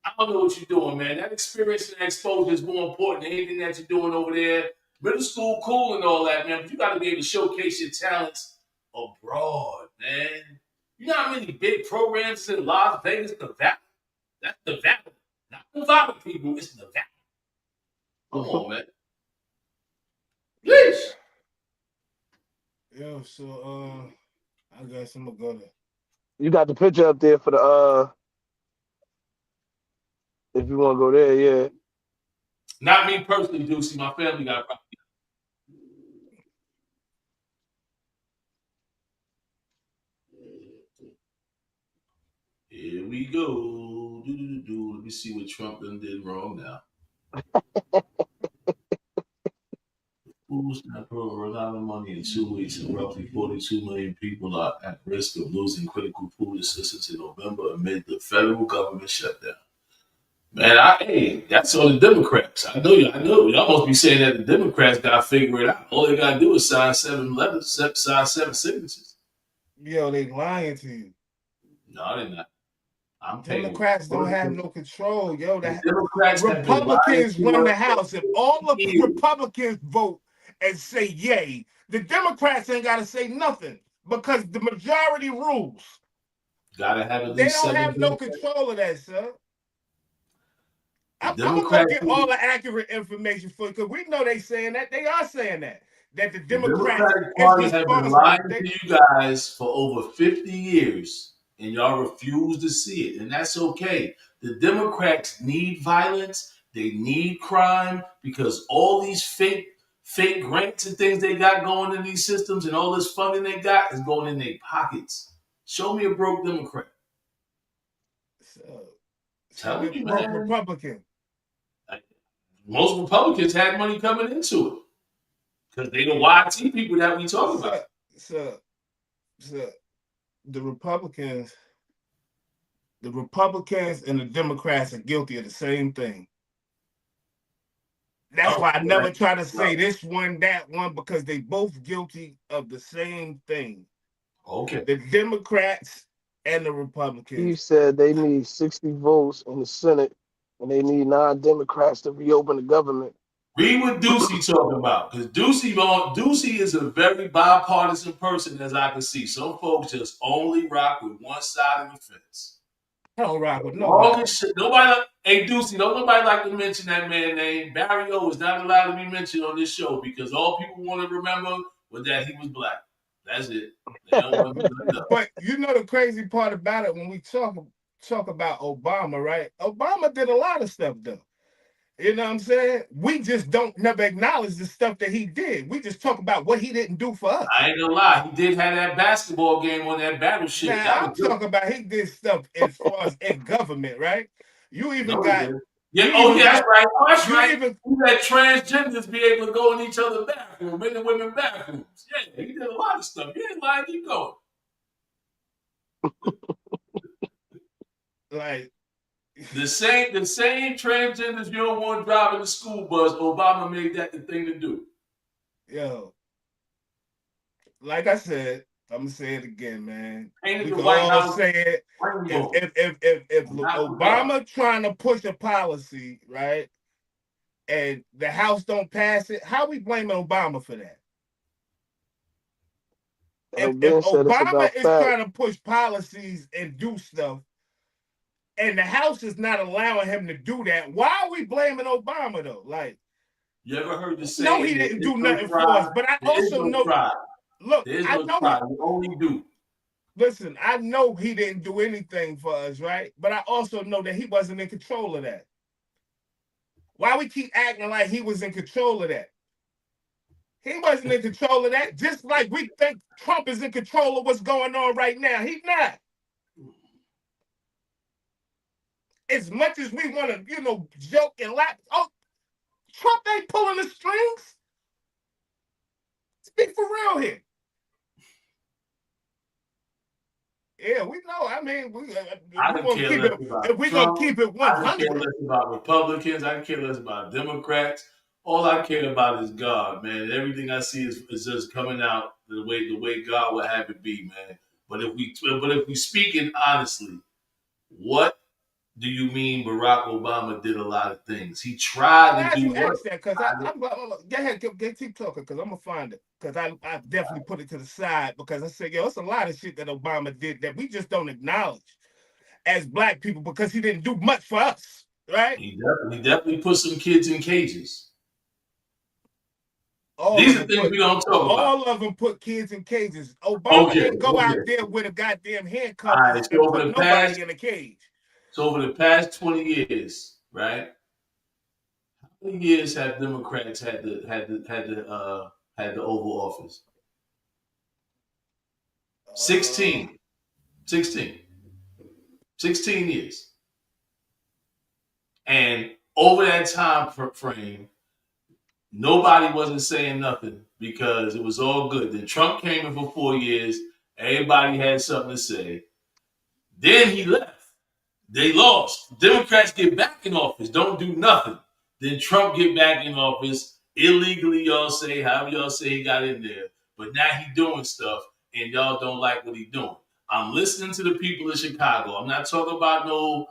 I don't know what you're doing, man. That experience and exposure is more important than anything that you're doing over there. Middle school, cool and all that, man. But you got to be able to showcase your talents abroad, man. You know how many big programs in Las Vegas, Nevada? That's Nevada. Not Nevada people, it's Nevada. Come on, man. Please. Yo, so I guess I'm gonna go to. You got the picture up there for the if you want to go there, yeah. Not me personally, Deucey. My family got property. Here we go. Do. Let me see what Trump done did wrong now. Fools have run out of money in 2 weeks, and roughly 42 million people are at risk of losing critical food assistance in November amid the federal government shutdown. Man, hey, that's on the Democrats. I know y'all must be saying that the Democrats got to figure it out. All they got to do is sign 7 letters, sign 7 signatures. Yo, they lying to you. No, they're not. I'm Democrats don't have no control, yo. The Democrats Republicans run the House. If all the years. Republicans vote and say yay, the Democrats ain't got to say nothing because the majority rules. Gotta have at They least don't 7 have no Democrats. control of that, sir. I'm gonna go Democrats get all the accurate information for you because we know they saying that. They are saying that the The Democrats Democratic is Party have been responsible. lying to you guys for over 50 years, and y'all refuse to see it, and that's okay. The Democrats need violence. They need crime because all these fake grants and things they got going in these systems and all this funding they got is going in their pockets. Show me a broke Democrat. Tell you, man. Republican. Most Republicans had money coming into it because they the YT people that we talk about. So, the Republicans and the Democrats are guilty of the same thing. That's why I never try to say this one, that one, because they both guilty of the same thing. Okay. The Democrats and the Republicans. He said they need 60 votes in the Senate and they need 9 Democrats to reopen the government. Read what Ducey talking about, because Ducey is a very bipartisan person, as I can see. Some folks just only rock with one side of the fence. I don't rock with nobody. Hey Ducey, don't nobody like to mention that man's name. Barry O is not allowed to be mentioned on this show because all people want to remember was that he was black. That's it. They don't want to But you know the crazy part about it when we talk about Obama, right? Obama did a lot of stuff though. You know what I'm saying? We just don't never acknowledge the stuff that he did. We just talk about what he didn't do for us. I ain't gonna lie, he did have that basketball game on that battleship. Now I'm talking about he did stuff as far as in government, right? You even got that's right. Oh, that's right. He let transgenders be able to go in each other's bathrooms, men and women bathrooms. Yeah, he did a lot of stuff. He ain't lying, keep going. Like the same transgenders you don't want driving the school bus, Obama made that the thing to do. Yo, like I said, I'm gonna say it again, man. Painted we the can White all House say it. If Obama trying to push a policy, right, and the House don't pass it, how we blaming Obama for that? If Obama is trying to push policies and do stuff, and the House is not allowing him to do that, why are we blaming Obama though? Like, you ever heard the saying? No, he didn't do nothing for us. But I also know. Look, I know you only do. Listen, I know he didn't do anything for us, right? But I also know that he wasn't in control of that. Why we keep acting like he was in control of that? He wasn't in control of that. Just like we think Trump is in control of what's going on right now. He's not. As much as we want to, joke and laugh, Trump ain't pulling the strings. Speak for real here. Yeah, we know. I mean, we're gonna keep it 100. I don't care less about Republicans. I don't care less about Democrats. all I care about is God, man. Everything I see is just coming out the way God would have it be, man. But if we speaking honestly, what do you mean Barack Obama did a lot of things? He I'm tried to glad do you what? asked that because I'm go ahead, keep talking because I'm gonna find it because I definitely put it to the side because I said, yo, it's a lot of shit that Obama did that we just don't acknowledge as black people because he didn't do much for us, right? He definitely put some kids in cages. All These of are them things put we don't talk about. all of them put kids in cages. Obama Okay, didn't go out okay. there with a goddamn All handcuff right. and put nobody in a cage. So over the past 20 years, right? How many years have Democrats had the Oval Office? Uh, 16. 16. 16 years. And over that time frame, nobody wasn't saying nothing because it was all good. Then Trump came in for 4 years. Everybody had something to say. Then he left. They lost. Democrats get back in office, don't do nothing. Then Trump get back in office illegally. Y'all say however y'all say he got in there, but now he doing stuff, and y'all don't like what he doing. I'm listening to the people of Chicago. I'm not talking about no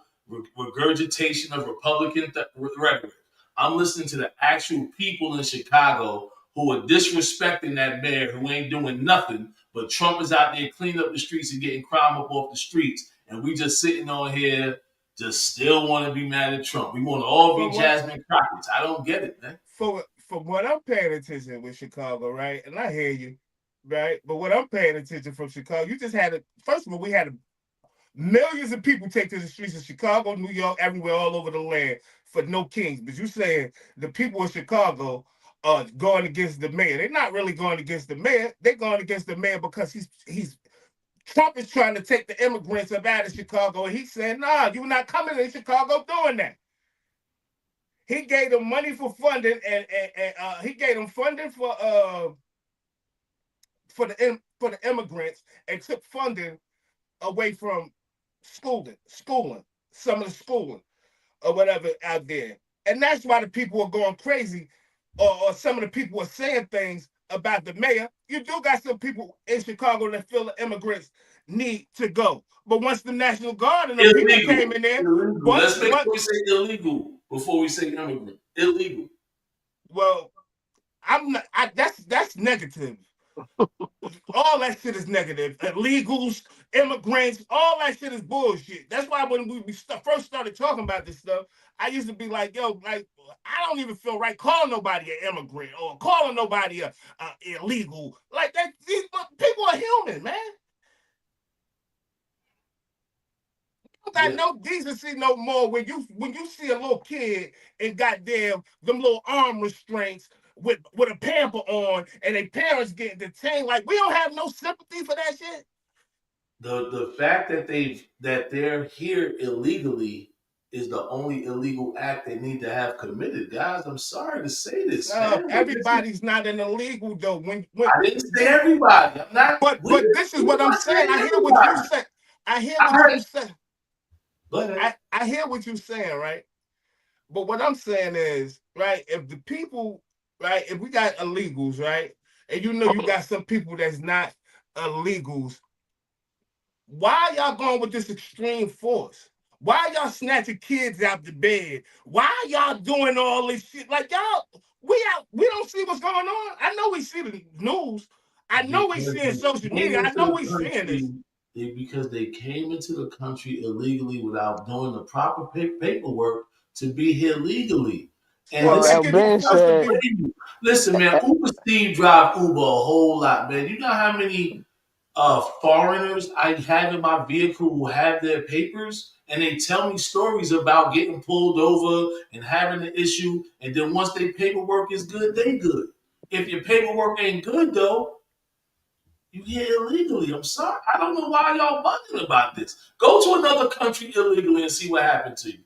regurgitation of Republican rhetoric. I'm listening to the actual people in Chicago who are disrespecting that mayor who ain't doing nothing. But Trump is out there cleaning up the streets and getting crime up off the streets, and we just sitting on here just still want to be mad at Trump. We want to all be from what Jasmine Crockett's. I don't get it, man. from what I'm paying attention with Chicago, right? And I hear you, right? But what I'm paying attention from Chicago, you just had a first of all, we had millions of people take to the streets of Chicago, New York, everywhere, all over the land for no kings. But you saying the people of Chicago are going against the mayor. They're not really going against the mayor. They're going against the mayor because he's Trump is trying to take the immigrants up out of Chicago, and he's saying, "Nah, you're not coming in Chicago doing that." He gave them money for funding, and he gave them funding for the immigrants, and took funding away from schooling, some of the schooling or whatever out there. And that's why the people are going crazy, or some of the people are saying things about the mayor. You do got some people in Chicago that feel the immigrants need to go. But once the National Guard and the people came Illegal. in there, Illegal. Let's make but sure we say illegal before we say immigrant. Illegal. well, I'm not. That's negative. All that shit is negative. Illegals, immigrants, all that shit is bullshit. That's why when we first started talking about this stuff, I used to be like, yo, like, I don't even feel right calling nobody an immigrant or calling nobody a illegal. Like that, these people are human, man. You got Yeah. no decency no more when you see a little kid and goddamn them little arm restraints with a pamper on and their parents getting detained. Like we don't have no sympathy for that shit. The fact that they're here illegally is the only illegal act they need to have committed. Guys, I'm sorry to say this, man, but Everybody's not an illegal though. When I didn't say this, everybody. I'm not. but this is We're what I'm not saying. saying I hear what you everybody. say. I hear I what you heard. say. But I hear what you're saying, right? But what I'm saying is, right, if the people, right, if we got illegals, right, and you know you got some people that's not illegals, why y'all going with this extreme force? Why y'all snatching kids out the bed? Why y'all doing all this shit? Like y'all, we don't see what's going on. I know we see the news. I know we because see in social they came media. I into know the we seeing this. country, because they came into the country illegally without doing the proper paperwork to be here legally. And Well, this they is Well, give you Ben forced to said, be. listen, man. Uber Steve drive Uber a whole lot, man. You know how many foreigners I have in my vehicle who have their papers, and they tell me stories about getting pulled over and having an issue, and then once their paperwork is good, they good. If your paperwork ain't good though, you here illegally. I'm sorry. I don't know why y'all bugging about this. Go to another country illegally and see what happened to you.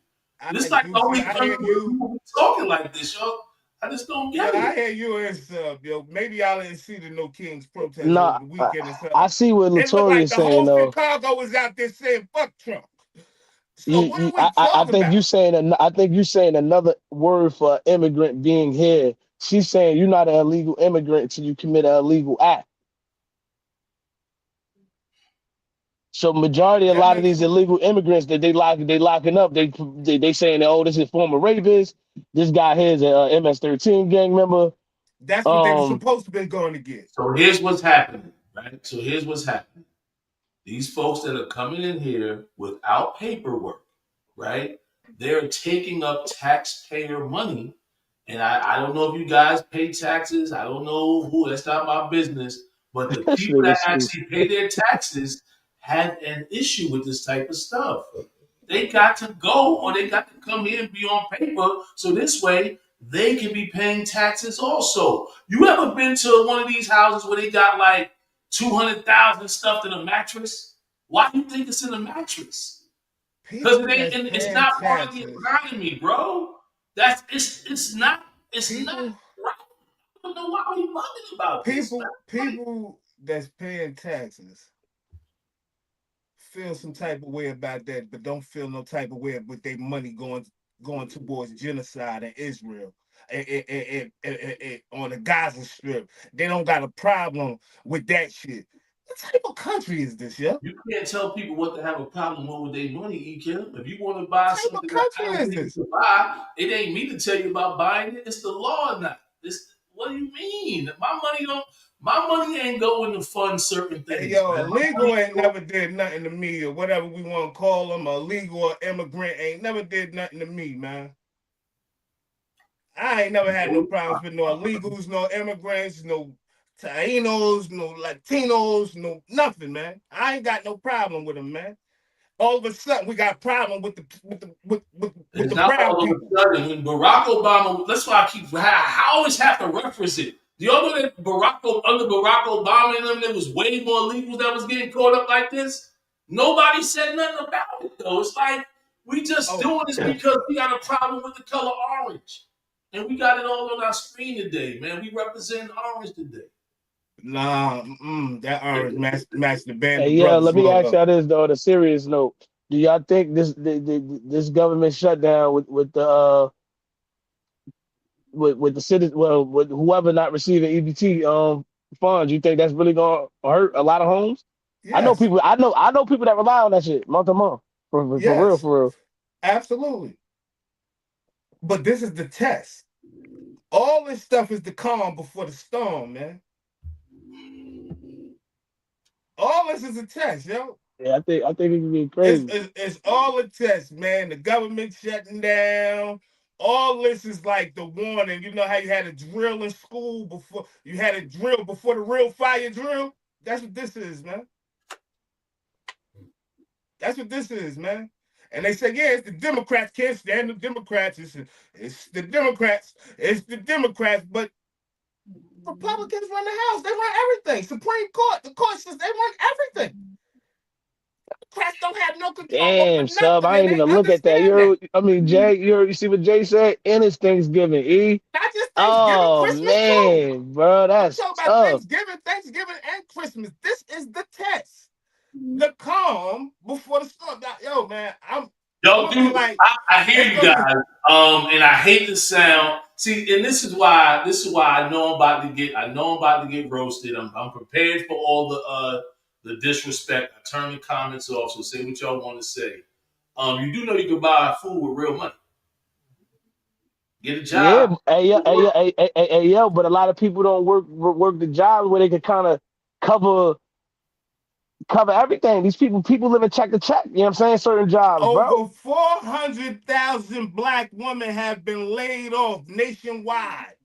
This is like You the see, only I country hear where you. people be talking like this, yo. I just don't Yeah, get I it. hear you and yo. Maybe y'all didn't see the No Kings protest over no, the weekend or I something. see what It looked Latoya like is the saying whole though. Chicago was out there saying "fuck Trump." So what are we I talking think you about? saying I think you saying another word for immigrant being here. She's saying you're not an illegal immigrant until you commit an illegal act. So majority, a That lot of makes these sense. illegal immigrants that they locking up, they saying, oh, this is former rapist. This guy here is a MS-13 gang member. That's what they were Um, supposed to be going to get. So here's what's happening, right? So here's what's happening. These folks that are coming in here without paperwork, right? They're taking up taxpayer money. And I don't know if you guys pay taxes. I don't know who, that's not my business. But the this people nigga that stupid. actually pay their taxes have an issue with this type of stuff. They got to go or they got to come here and be on paper. So this way they can be paying taxes also. You ever been to one of these houses where they got like 200,000 stuffed in a mattress? Why do you think it's in a mattress? Because People that's it's paying not part of the taxes, economy, bro. That's it's not people, right. I don't know why are you bugging about this, man. Like, people that's paying taxes feel some type of way about that, but don't feel no type of way with their money going towards genocide in Israel on the Gaza Strip. They don't got a problem with that shit. What type of country is this, yo? you can't tell people what to have a problem with their money, Kim. If you want to What buy type of something that country I don't is think you this? should buy, it ain't me to tell you about buying it. It's the law or not. It's what do you mean? My money ain't going to fund certain Hey, things, yo, man. My illegal money ain't go, never did nothing to me, or whatever we want to call them, illegal or immigrant ain't never did nothing to me, man. I ain't never had no problems with no illegals, no immigrants, no Tainos, no Latinos, no nothing, man. I ain't got no problem with them, man. All of a sudden, we got a problem with with it's the not brown all of a people. sudden when Barack Obama. That's why I always have to reference it. Do y'all know that under Barack Obama and them, there was way more illegals that was getting caught up like this? Nobody said nothing about it though. It's like we just Oh, doing this because we got a problem with the color orange, and we got it all on our screen today, man. We represent orange today. nah, that orange match the Band Hey, of yeah, Brothers let me ask logo. y'all this though. On a serious note, do y'all think this government shutdown with the with the citizens, well, with whoever not receiving EBT funds, you think that's really gonna hurt a lot of homes? Yes, I know people that rely on that shit month to month for real, yes, for real. absolutely. But this is the test. All this stuff is the calm before the storm, man. All this is a test, yo. Yeah, I think it can get It's, crazy. it's it's all a test, man. The government shutting down. All this is like the warning. You know how you had a drill in school before you had a drill before the real fire drill? That's what this is, man. That's what this is, man. And they say, yeah, it's the Democrats. Can't stand the Democrats. It's the Democrats. It's the Democrats. But Republicans run the House. They run everything. Supreme Court, the court says they run everything. Democrats don't have no control over Damn, sub, nothing, I and ain't they even look at that. understand that. I mean, Jay, you see what Jay said? And it's Thanksgiving, E. Not just Thanksgiving, Oh Christmas too. man, bro, I'm that's talking about tough. Thanksgiving, and Christmas. This is the test, the calm before the storm. Now, yo, man, I'm Yo, gonna be dude, like, I hear it's you gonna be. guys. And I hate the sound. See, and this is why I know I'm about to get roasted. I'm prepared for all the disrespect. I turn the comments off, so say what y'all want to say. You do know you can buy food with real money. Get a Yeah, job. Go work. yo, but a lot of people don't work the jobs where they can kind of cover cover everything. These people live in check to check. You know what I'm saying? Certain jobs, bro. Over 400,000 black women have been laid off nationwide.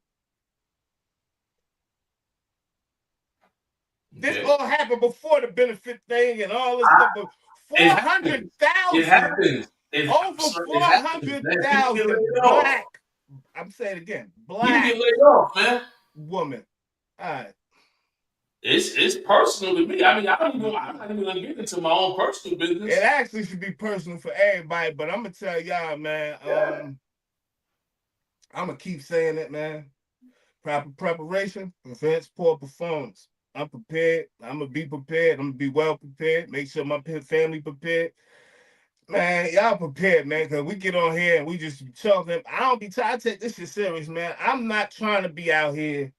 This Okay. all happened before the benefit thing and all this stuff, but It happens. It 400,000, happens. over It happens, man. People get 400,000 laid off. black, I'm saying it again, People get black laid off, man. woman. All right. It's personal to me. I mean, I'm not even gonna get into my own personal It business. actually should be personal for everybody, but I'm gonna tell y'all, man. Yeah. I'm gonna keep saying it, man. Proper preparation prevents poor performance. I'm prepared. I'm gonna be prepared. I'm gonna be well prepared. Make sure my family prepared. Man, y'all prepared, man, because we get on here and we just be talking. I don't be trying to take this shit serious, man. I'm not trying to be out here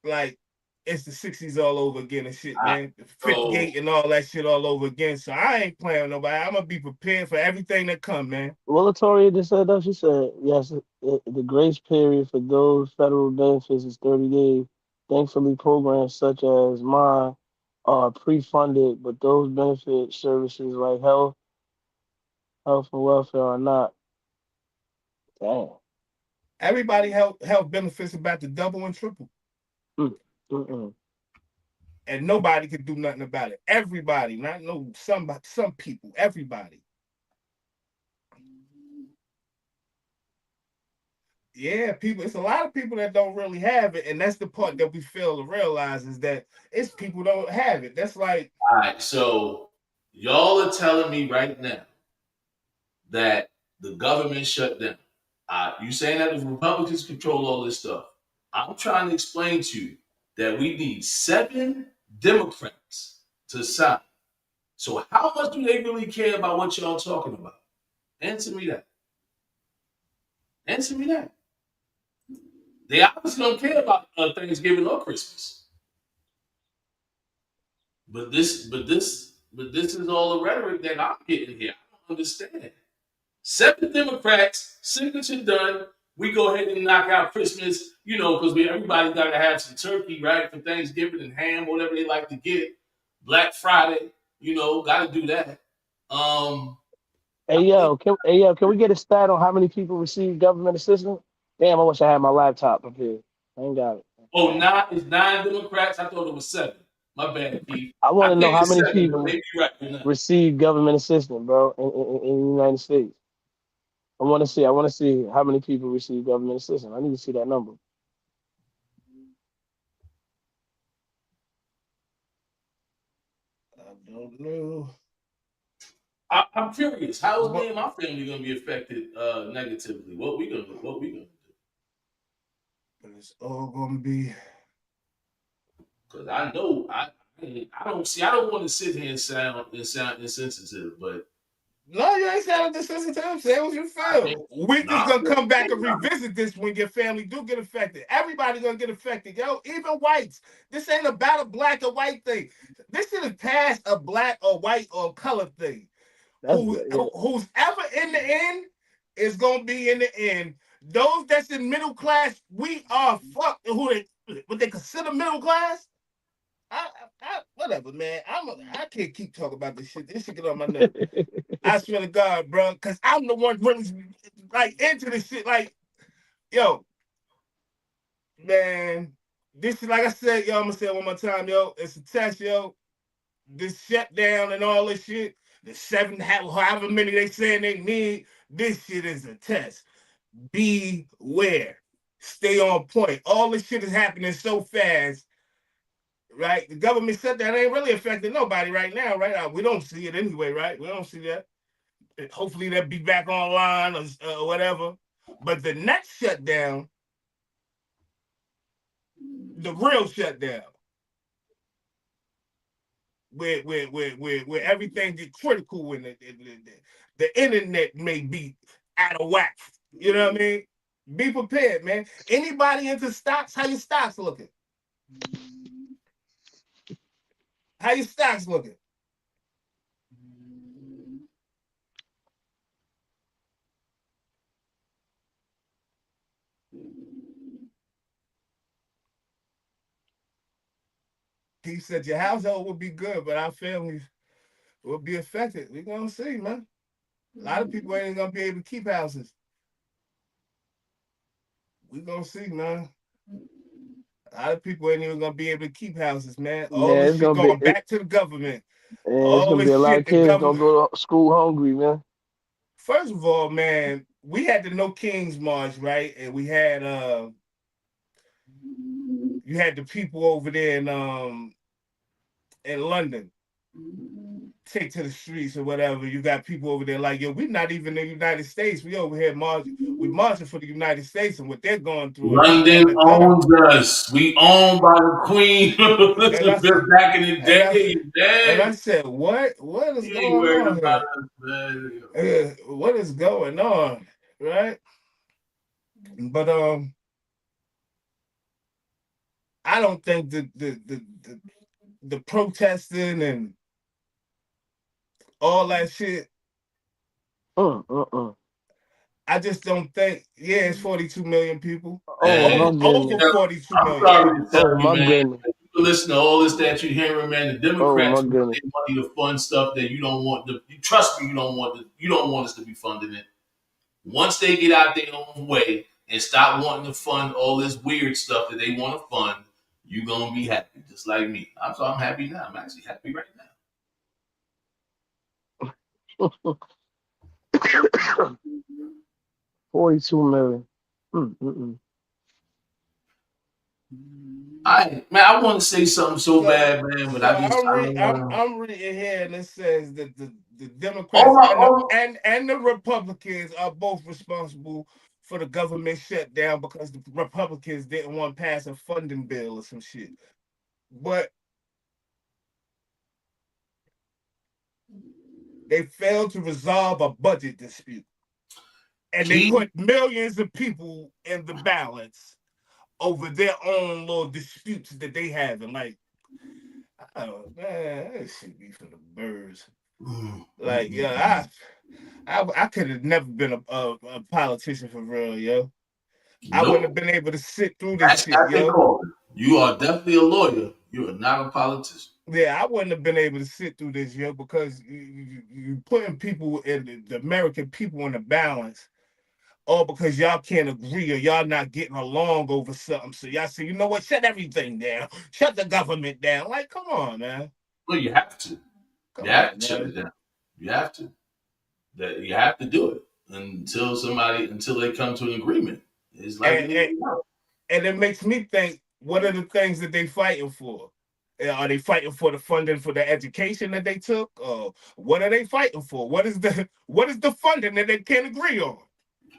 like it's the 60s all over again and shit, I, man. so 58 and all that shit all over again. So I ain't playing with nobody. I'm gonna be prepared for everything that come, man. Well, Latoria just said that. She said, yes, the grace period for those federal benefits is 30 days. Thankfully, programs such as mine are pre-funded, but those benefit services like health and welfare are not. Damn. Everybody health benefits about to double and triple. Mm, mm-mm. And nobody can do nothing about it. Everybody, not no some people, everybody. Yeah, people. It's a lot of people that don't really have it, and that's the part that we fail to realize is that it's people don't have it. That's like all right, so y'all are telling me right now that the government shut down. You saying that the Republicans control all this stuff. I'm trying to explain to you that we need 7 Democrats to sign. So how much do they really care about what y'all talking about? Answer me that. Answer me that. They obviously don't care about Thanksgiving or Christmas. But this is all the rhetoric that I'm getting here. I don't understand. 7 Democrats, signature done. We go ahead and knock out Christmas, because everybody got to have some turkey, right, for Thanksgiving and ham, whatever they like to get. Black Friday, got to do that. Um, Hey yo, can we get a stat on how many people receive government assistance? Damn, I wish I had my laptop up here. I ain't got it. it's 9 Democrats. I thought it was 7. My bad, Keith. I want I to know think how it's many 7, but people maybe you're right. You're not. receive government assistance, bro, in the United States. I want to see how many people receive government assistance. I need to see that number. I don't know, I'm curious. How is me but and my family going to be affected negatively? What we gonna do? it's all gonna be. Because I know I don't see. I don't want to sit here and sound insensitive, but No, you ain't sounding dissensitive. Say what you I think feel. We just nah, gonna come back and nah. revisit this when your family do get affected. Everybody gonna get affected, yo. Even whites. This ain't about a black or white thing. This is past a black or white or color thing. That's good. Yeah. Who's ever in the end is gonna be in the end. Those that's in middle class, we are fucked. What they consider middle class. Whatever, man. I can't keep talking about this shit. This shit get on my nerves. I swear to God, bro, because I'm the one really like into this shit. Like, yo, man, this is like I said, yo. I'm gonna say it one more time, yo. It's a test, yo. This shutdown and all this shit. The seven, however many they saying they need. This shit is a test. Beware. Stay on point. All this shit is happening so fast, right? The government shutdown ain't really affecting nobody right now, right? We don't see it anyway, right? We don't see that. Hopefully they'll be back online or whatever. But the next shutdown, the real shutdown, where everything get critical and the internet may be out of whack. You know what I mean? Be prepared, man. Anybody into stocks? How your stocks looking? How your stocks looking? He said your household will be good, but our families will be affected. We're gonna see, man. A lot of people ain't gonna be able to keep houses. We're gonna see, man. A lot of people ain't even gonna be able to keep houses, man. All Yeah, this shit going back to the government. it's All gonna be this a lot shit of the kids gonna government. go to school hungry, man. First of all, man, we had the No Kings March, right? And we had you had the people over there in London take to the streets or whatever. You got people over there like, yo, we're not even in the United States. We over here marching. We marching for the United States and what they're going through, and this, that, London and the third. owns us. We owned by the Queen And I Elizabeth back in the and I day, and I man. said, what is You ain't going worried on about here? us, man. What is going on? Right? But I don't think the protesting and all that shit. Mm, mm, mm. I just don't think. Yeah, it's 42 million people. Oh Man, my Over goodness. 42 I'm million sorry people. to Oh tell you, my man. goodness. You listen to all this that you're hearing, man. The Oh my Democrats want goodness. their money to fund stuff that you don't want. Trust me, you don't want us to be funding it. Once they get out their own way and stop wanting to fund all this weird stuff that they want to fund, you're gonna be happy, just like me. I'm happy now. I'm actually happy right now. 42 million. Mm, mm, mm. I want to say something so So bad, man, but so I don't want to. I'm reading here and it says that the Oh Democrats my, and oh, the Republicans are both responsible for the government shutdown because the Republicans didn't want to pass a funding bill or some shit. But they failed to resolve a budget dispute. And they keep. put millions of people in the balance over their own little disputes that they have. And like, oh man, that should be for the birds. Mm, mm, Like, mm. yeah, I could have never been a politician for real, yo. I wouldn't have Nope. been able to sit through this shit, That's they yo. call it. You are definitely a lawyer. You are not a politician. Yeah, I wouldn't have been able to sit through this, yo, because you putting people in the American people in the balance, all because y'all can't agree or y'all not getting along over something. So y'all say, you know what, shut everything down, shut the government down. Like, come on, man, Well, you have to. You come have on, to shut man. it down. You have to. That you have to do it until they come to an agreement. It's like And, and anything else. and it makes me think, what are the things that they fighting for? Are they fighting for the funding for the education that they took? Or what are they fighting for? What is the funding that they can't agree on?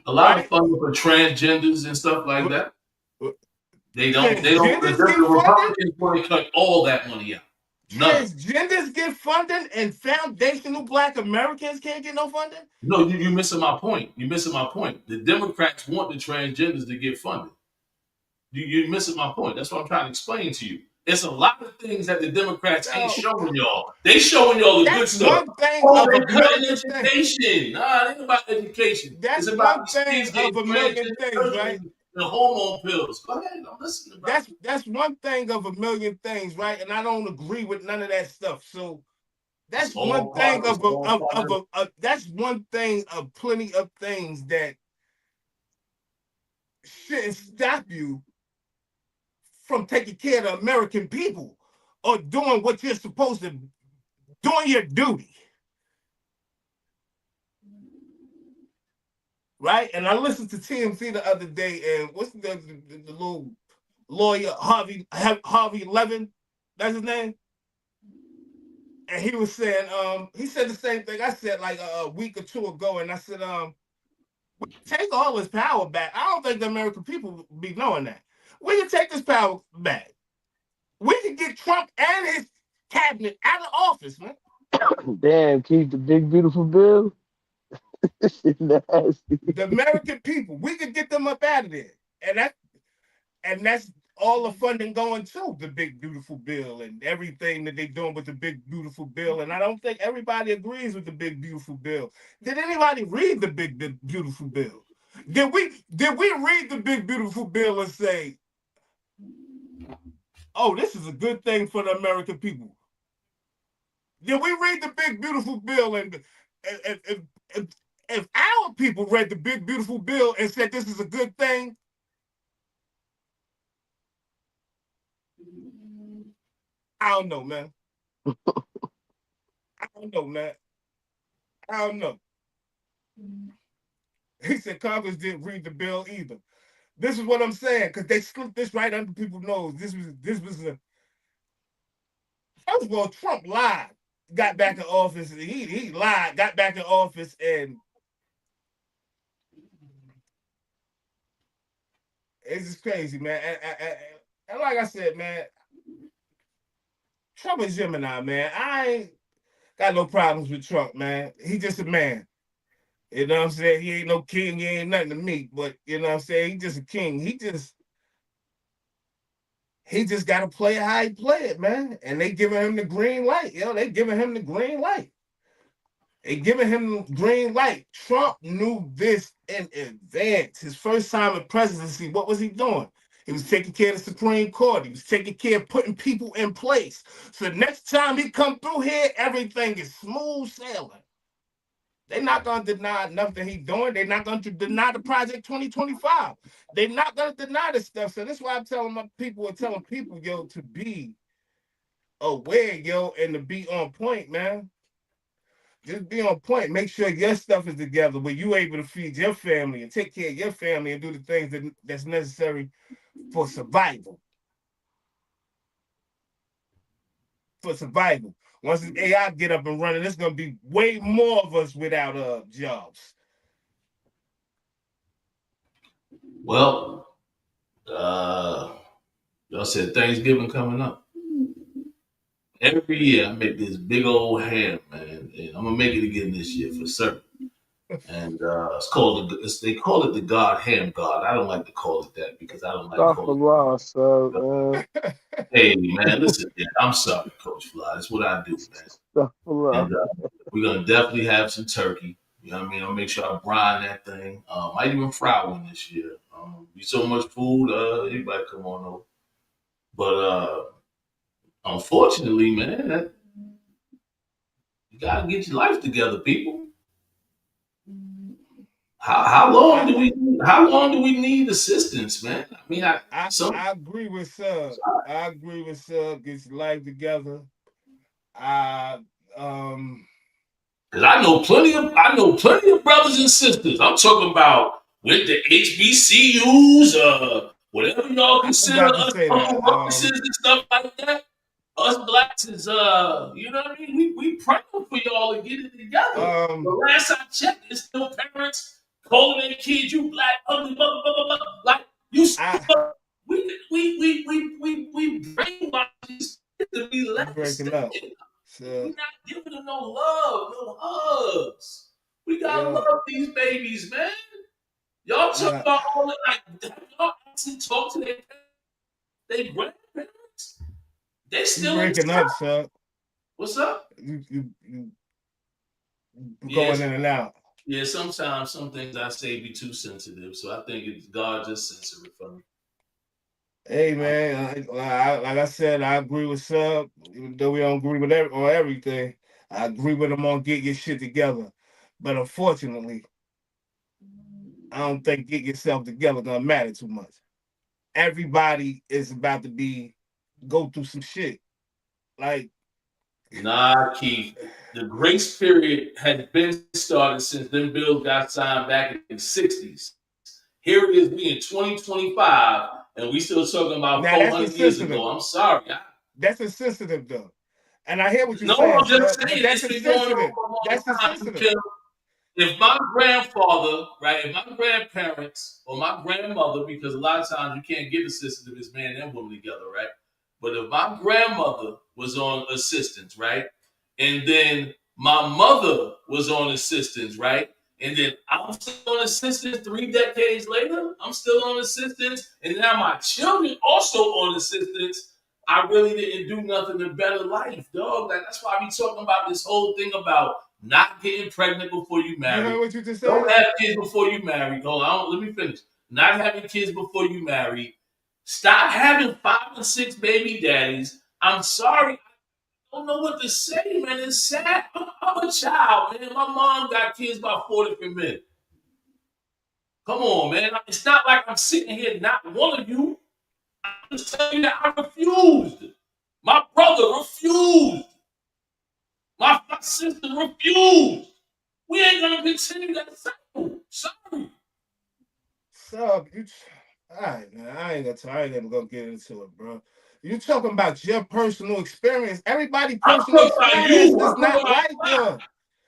A lot of Right? funding for transgenders and stuff like that. Transgenders The get funded. Republicans want to cut all that money out. None of it. Transgenders get funding, and foundational Black Americans can't get no funding. No, you're missing my point. You're missing my point. The Democrats want the transgenders to get funded. You're missing my point. That's what I'm trying to explain to you. It's a lot of things that the Democrats ain't No, showing y'all. They showing y'all the good that's stuff. one thing Oh, of they a cutting million things. education. Nah, it ain't about education. It's That's about one these thing kids of getting a million transgender things, surgery right? and hormone pills. Go ahead, I'm listening, bro. That's one thing of a million things, right? And I don't agree with none of that stuff. So that's one thing It's all of part that's one thing of plenty of things that shouldn't stop you from taking care of the American people or doing what you're supposed to, doing your duty, right? And I listened to TMZ the other day, and what's the little lawyer Harvey Levin? That's his name. And he was saying, he said the same thing I said like a week or two ago, and I said, take all his power back. I don't think the American people be knowing that. We can take this power back. We can get Trump and his cabinet out of office, man. Damn, keep the big beautiful bill. This shit nasty. The American people, we could get them up out of there, and that's all the funding going to the big beautiful bill and everything that they're doing with the big beautiful bill. And I don't think everybody agrees with the big beautiful bill. Did anybody read the big beautiful bill? Did we read the big beautiful bill and say, oh, this is a good thing for the American people? Did we read the big beautiful bill and if, if, if our people read the big beautiful bill and said this is a good thing, I don't know, man. I don't know, man. I don't know. He said Congress didn't read the bill either. This is what I'm saying, because they slipped this right under people's nose. This was a first of all, Trump lied, got back in office. He lied, got back in office, and It's just crazy, man. And like I said, man, Trump is Gemini, man. I ain't got no problems with Trump, man. He just a man. You know what I'm saying? He ain't no king. He ain't nothing to me. But you know what I'm saying? He just a king. He just got to play it how he play it, man. And they giving him the green light. They giving him the green light. They giving him the green light. Trump knew this in advance. His first time in presidency, what was he doing? He was taking care of the Supreme Court. He was taking care of putting people in place. So next time he come through here, everything is smooth sailing. They're not gonna deny nothing he's doing. They're not gonna deny the Project 2025. They're not gonna deny this stuff. So that's why I'm telling my people and telling people, yo, to be aware, yo, and to be on point, man. Just be on point. Make sure your stuff is together where you able to feed your family and take care of your family and do the things that's necessary for survival. For survival. Once the AI get up and running, there's gonna be way more of us without jobs. Well, uh, y'all said Thanksgiving coming up. Every year I make this big old ham, man, and I'm gonna make it again this year for certain. And they call it the God Ham God. I don't like to call it that because I don't like Stuff a calling lot, so it. man. Hey man, listen, man, I'm sorry, Coach Fly. That's what I do, man. Stuff a lot. And we're gonna definitely have some turkey. You know what I mean? I'll make sure I brine that thing. Might even fry one this year. Be so much food. Everybody come on over. But unfortunately, man, you gotta get your life together, people. How long I, do we how long do we need assistance, man? I mean, I some I agree with Sub. I agree with Sub. Get your life together. I um because I know plenty of brothers and sisters. I'm talking about with the HBCUs, whatever y'all I was consider about to us say humble that. ruckuses and stuff like that. Us blacks is you know what I mean? We praying for y'all to get it together. The Um last I checked, it's still parents calling their kids, you black ugly blah blah blah blah. Like you I we brainwash these kids to be you less breaking up. than. So We're not giving them no love, no hugs. We gotta yeah, love these babies, man. Y'all talk yeah, about all the like y'all actually talk to their grandparents. They you still in breaking up, shock. sir. What's up? You going Yes, in and out. yeah. Sometimes some things I say be too sensitive, so I think it's God just sensitive for me. Hey man, like I said, I agree with Sub. Even though we don't agree with on everything, I agree with him on get your shit together. But unfortunately, I don't think get yourself together gonna matter too much. Everybody is about to go through some shit. Like Nah, Keith. The grace period has been started since them bills got signed back in the '60s. Here it is, we in 2025, and we still talking about now, that's 400 years insensitive. ago. I'm sorry. That's insensitive though. And I hear what you're No, saying, I'm just sir. But saying that's it's been going on insensitive. for a long That's time. You insensitive. can if my grandfather, right, if my grandparents or my grandmother, because a lot of times you can't get assistance if it's man and woman together, right? But if my grandmother was on assistance, right, and then my mother was on assistance, right, and then I'm still on assistance 3 decades later, I'm still on assistance, and now my children also on assistance. I really didn't do nothing to better life, dog. Like that's why I be talking about this whole thing about not getting pregnant before you You marry. heard what you just Don't said? have kids before you marry. Hold on, let me finish. Not having kids before you marry. Stop having 5 and 6 baby daddies. I'm sorry. I don't know what to say, man. It's sad. I'm a child, man. My mom got kids by 4 different men. Come on, man. It's not like I'm sitting here not one of you. I'm just telling you that I refused. My brother refused. My sister refused. We ain't gonna continue that cycle. Sorry. Sub, all right, man. I ain't even gonna get into it, bro. You talking about your personal experience. Everybody I'm personal talking about experience you. is I'm talking not about like fly. yours.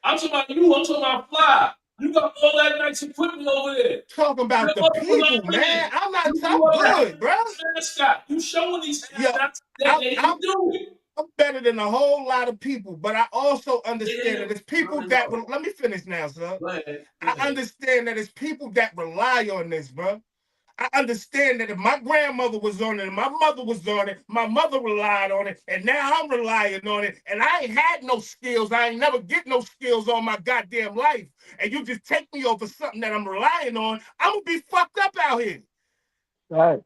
I'm talking about you. I'm talking about fly. You got all that nice equipment over there. Talking about Your the mother was people, on man. land. I'm not. You I'm grew up to have good, bro. a mascot. You showing these Yo, mascots that I'm, they I'm can do it. I'm better than a whole lot of people, but I also understand Yeah, that it's people I that know. will. Let me finish now, sir. Go ahead. Go I ahead. understand that it's people that rely on this, bro. I understand that if my grandmother was on it and my mother was on it, my mother relied on it, and now I'm relying on it, and I ain't had no skills. I ain't never get no skills on my goddamn life. And you just take me over something that I'm relying on, I'm gonna be fucked up out here. Right.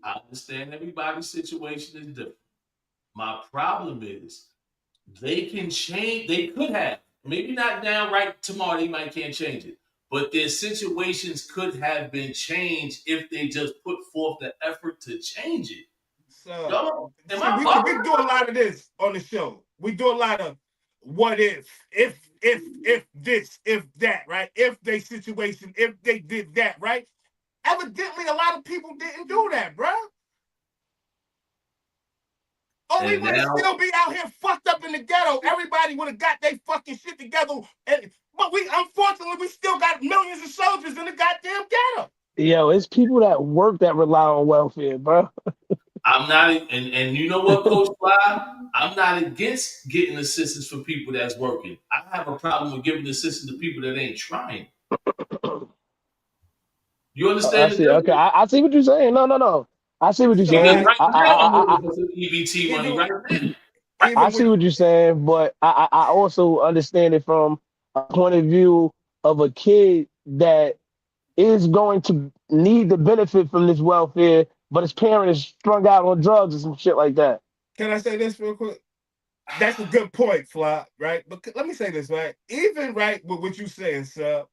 I understand everybody's situation is different. My problem is they can change. They could have. Maybe not now, right tomorrow. They might can't change it. But their situations could have been changed if they just put forth the effort to change it. So Y'all, am see, I we do bugging? a lot of this on the show. We do a lot of what if this, if that, right? If they situation, if they did that, right? Evidently, a lot of people didn't do that, bro. Or we And would have now, still be out here fucked up in the ghetto. Everybody would have got their fucking shit together. But we, unfortunately, we still got millions of soldiers in the goddamn ghetto. Yo, it's people that work that rely on welfare, bro. I'm not, and you know what, Coach Fly? I'm not against getting assistance from people that's working. I have a problem with giving assistance to people that ain't trying. You I understand the see. Okay, difference? I see what you're saying. No, no, no. I see what you're So Because saying. right now, I'm looking for some EBT money even right now. I even see with what you're saying, but I also understand it from a point of view of a kid that is going to need the benefit from this welfare, but his parent is strung out on drugs or some shit like that. can I say this real quick? That's a good point, Flop, right? But let me say this, right? Even right with what you saying, sir,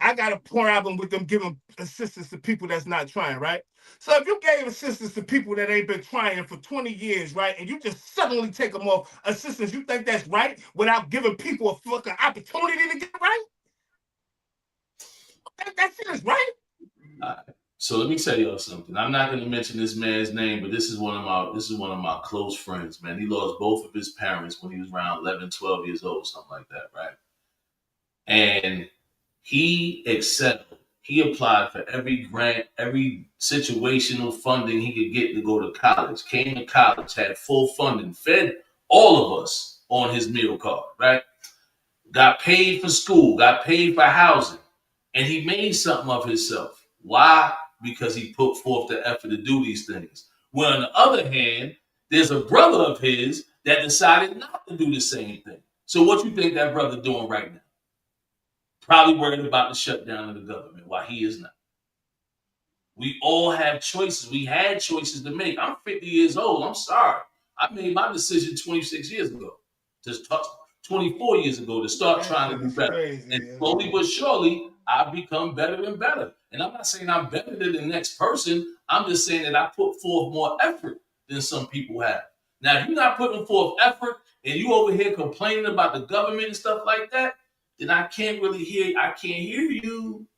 I got a problem with them giving assistance to people that's not trying, right? So if you gave assistance to people that ain't been trying for 20 years, right, and you just suddenly take them off assistance, you think that's right without giving people a fucking opportunity to get right? That shit is right. All right. So let me tell y'all something. I'm not going to mention this man's name, but this is one of my close friends, man. He lost both of his parents when he was around 11, 12 years old, something like that, right? And he excelled. He applied for every grant, every situational funding he could get to go to college. Came to college, had full funding, fed all of us on his meal card, right? Got paid for school, got paid for housing, and he made something of himself. Why? Because he put forth the effort to do these things. Well, on the other hand, there's a brother of his that decided not to do the same thing. So what you think that brother doing right now? Probably worried about the shutdown of the government while he is not. We all have choices. We had choices to make. I'm 50 years old. I'm sorry. I made my decision 26 years ago. Just 24 years ago to start That trying shit to do is better. crazy. And Yo. slowly but surely, I've become better and better. And I'm not saying I'm better than the next person. I'm just saying that I put forth more effort than some people have. Now, if you're not putting forth effort and you over here complaining about the government and stuff like that, then I can't really hear. I can't hear you.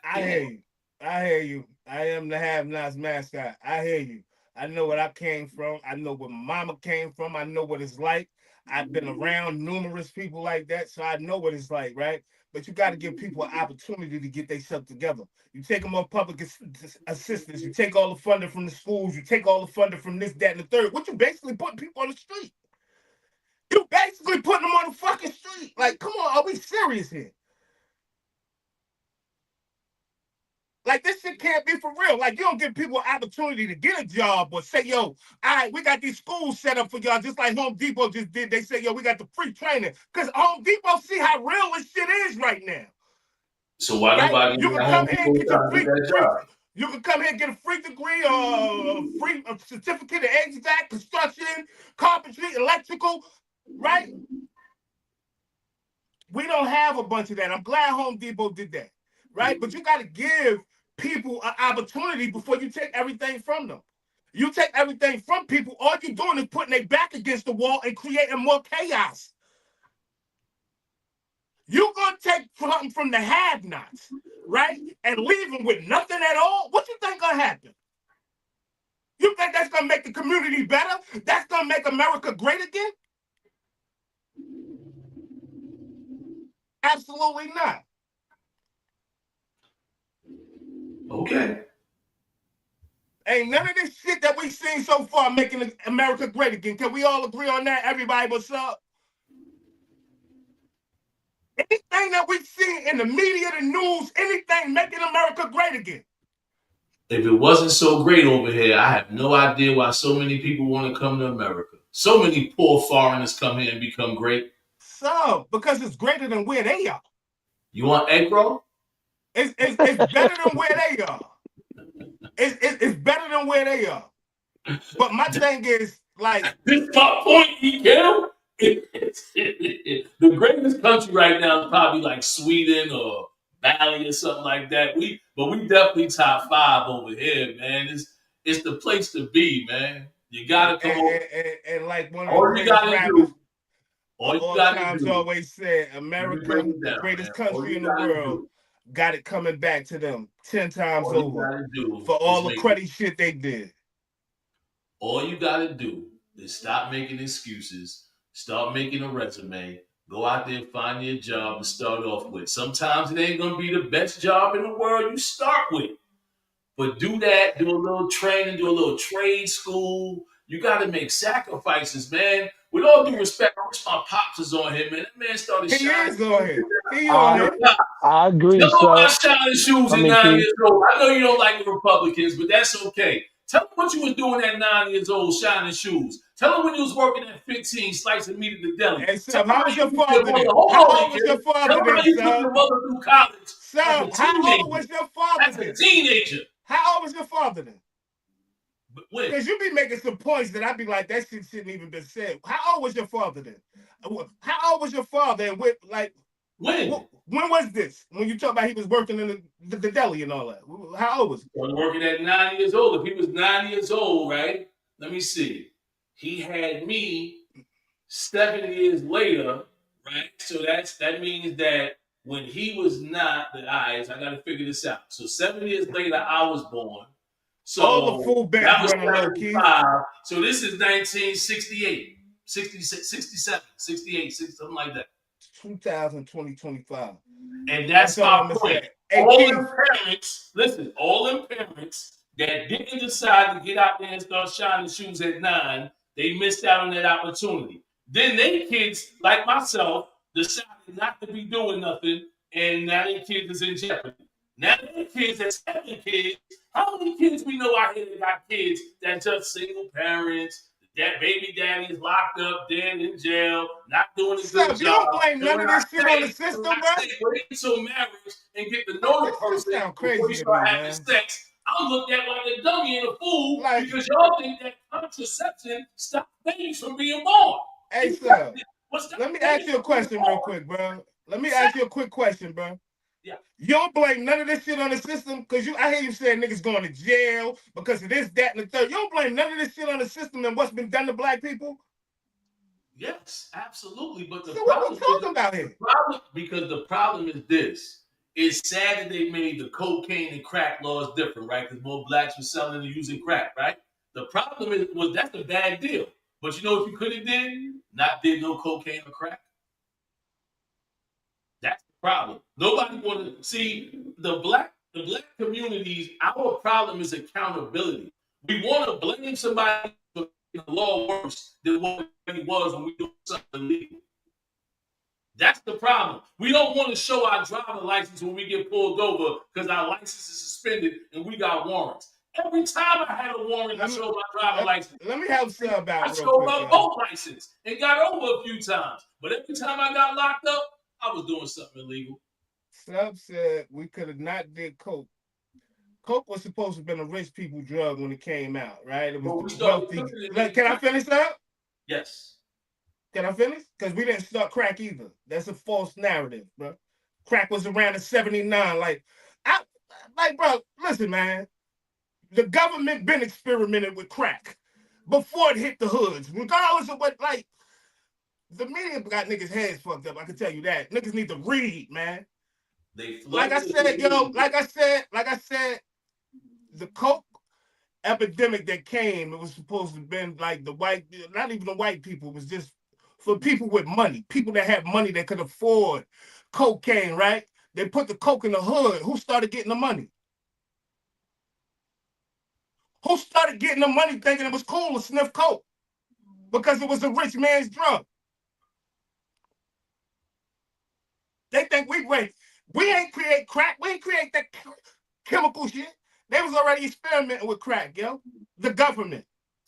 I I hear can't. you. I hear you. I am the have-nots mascot. I hear you. I know what I came from. I know where mama came from. I know what it's like. I've been around numerous people like that, so I know what it's like, right? But you got to give people an opportunity to get themselves together. You take them off public assistance. You take all the funding from the schools. You take all the funding from this, that, and the third. What you basically putting people on the street? You basically putting them on the fucking street. Like, come on, are we serious here? Like this shit can't be for real. Like you don't give people an opportunity to get a job or say, yo, all right, we got these schools set up for y'all, just like Home Depot just did. They say, yo, we got the free training. Because Home Depot see how real this shit is right now. So why Right? nobody You can at come Home here and Depot get your trying to get that free job? you can come here and get a free degree or a free certificate of HVAC, construction, carpentry, electrical, right? We don't have a bunch of that. I'm glad Home Depot did that, right? But you got to give people an opportunity before you take everything from them. You take everything from people, all you're doing is putting their back against the wall and creating more chaos. You're going to take something from the have-nots, right? And leave them with nothing at all? What you think going to happen? You think that's going to make the community better? That's going to make America great again? Absolutely not. Okay. Ain't none of this shit that we've seen so far making America great again. Can we all agree on that? Everybody, what's up? Anything that we've seen in the media, the news, anything making America great again. If it wasn't so great over here, I have no idea why so many people want to come to America. So many poor foreigners come here and become great. So, because it's greater than where they are. You want egg roll? It's better than where they are. It's better than where they are. But my thing is, like, This is my point, Kim. The greatest country right now is probably like Sweden or Bali or something like that. But we definitely top 5 over here, man. It's the place to be, man. You and, gotta come and, over. and, and like one of the All you greatest gotta rappers do, of all you all gotta times do. always said, Let me break America, it the down, man. greatest All country you in the gotta world, do, got it coming back to them 10 times all you over gotta do for all is the make. cruddy shit they did. All you gotta do is stop making excuses, start making a resume, go out there, find your job to start off with. Sometimes it ain't gonna be the best job in the world you start with. But do that, do a little training, do a little trade school. You gotta make sacrifices, man. With all due respect, I wish my pops was on here, man. That man started He shining is on shoes. here. He on I here. I agree, Tell them so about shining shoes I at mean, 9 years old. I know you don't like the Republicans, but that's okay. Tell them what you was doing at 9 years old, shining shoes. Tell them when you was working at 15, slicing meat at the deli. Hey, Tell Sub, them how how was you your took your father mother. then? Hold How on, old was your Nick. Tell father them how then, you took Sub? your mother through college as a Sub, how old teenager. was your father As a then? teenager. How old was your father then? But when? Because you be making some points that I'd be like, that shit shouldn't even been said. How old was your father then? How old was your father? And with, like, When? when was this? When you talk about he was working in the deli and all that. How old was he? Started working at 9 years old. If he was 9 years old, right? Let me see. He had me 7 years later, right? So that means that when he was not the eyes, I gotta figure this out. So 7 years later, I was born. All the So full bets that was running low, Keith. 75. So this is 1968, 66, 67, 68, 60, something like that. 2000, 2025. And That's that's all my I'm gonna point. say. Hey, All them Keith. parents, listen, all them parents that didn't decide to get out there and start shining shoes at 9, they missed out on that opportunity. Then they kids, like myself, decided not to be doing nothing, and now their kids is in jeopardy. Now their kids that's having kids, how many kids we know out here that got kids that just single parents, that baby daddy is locked up, dead in jail, not doing a good Sub, you job. don't blame And none when of I this shit on the say, when system, I bro. say wait until marriage and get to Like, know the this shit person sound before you crazy to start me, having man. sex, I'm looked at like a dummy and a fool Like, because y'all think that contraception stops babies from being born. hey, It Sub, doesn't. What stops let me ask babies you a from being question real born? quick, bro. Let me Sex. ask you a quick question, bro. Yeah. You don't blame none of this shit on the system because I hear you saying niggas going to jail because of this, that, and the third. You don't blame none of this shit on the system and what's been done to black people. Yes, absolutely. But the So what we problem is talking about the here? problem because the problem is this. It's sad that they made the cocaine and crack laws different, right? Because more blacks were selling and using crack, right? The problem was that's a bad deal. But you know what you could have did? Not did no cocaine or crack. That's the problem. Nobody want to see the black communities. Our problem is accountability. We want to blame somebody for making the law worse than what it was when we do something illegal. That's the problem. We don't want to show our driver license when we get pulled over because our license is suspended and we got warrants. Every time I had a warrant, I Let me showed my driver let, license. let me help Sub I out real showed quick, my y'all. boat license and got over a few times. But every time I got locked up, I was doing something illegal. Sub said we could have not did coke. Coke was supposed to have been a rich people drug when it came out, right? It was But the we started wealthy. cooking it Like, in the can I country. finish up? Yes. Can I finish? Because we didn't start crack either. That's a false narrative, bro. Crack was around in '79. I, bro, listen, man. The government been experimenting with crack before it hit the hoods, regardless of what. Like, the media got niggas' heads fucked up. I can tell you that. Niggas need to read, man. They Like I flooded the said, yo. community. Like I said, the coke epidemic that came, it was supposed to have been like the white, not even the white people. It was just for people with money, people that had money that could afford cocaine, right? They put the coke in the hood. Who started getting the money? Who started getting the money thinking it was cool to sniff coke? Because it was a rich man's drug. They think we ain't create crack. We ain't create that chemical shit. They was already experimenting with crack, yo. The government.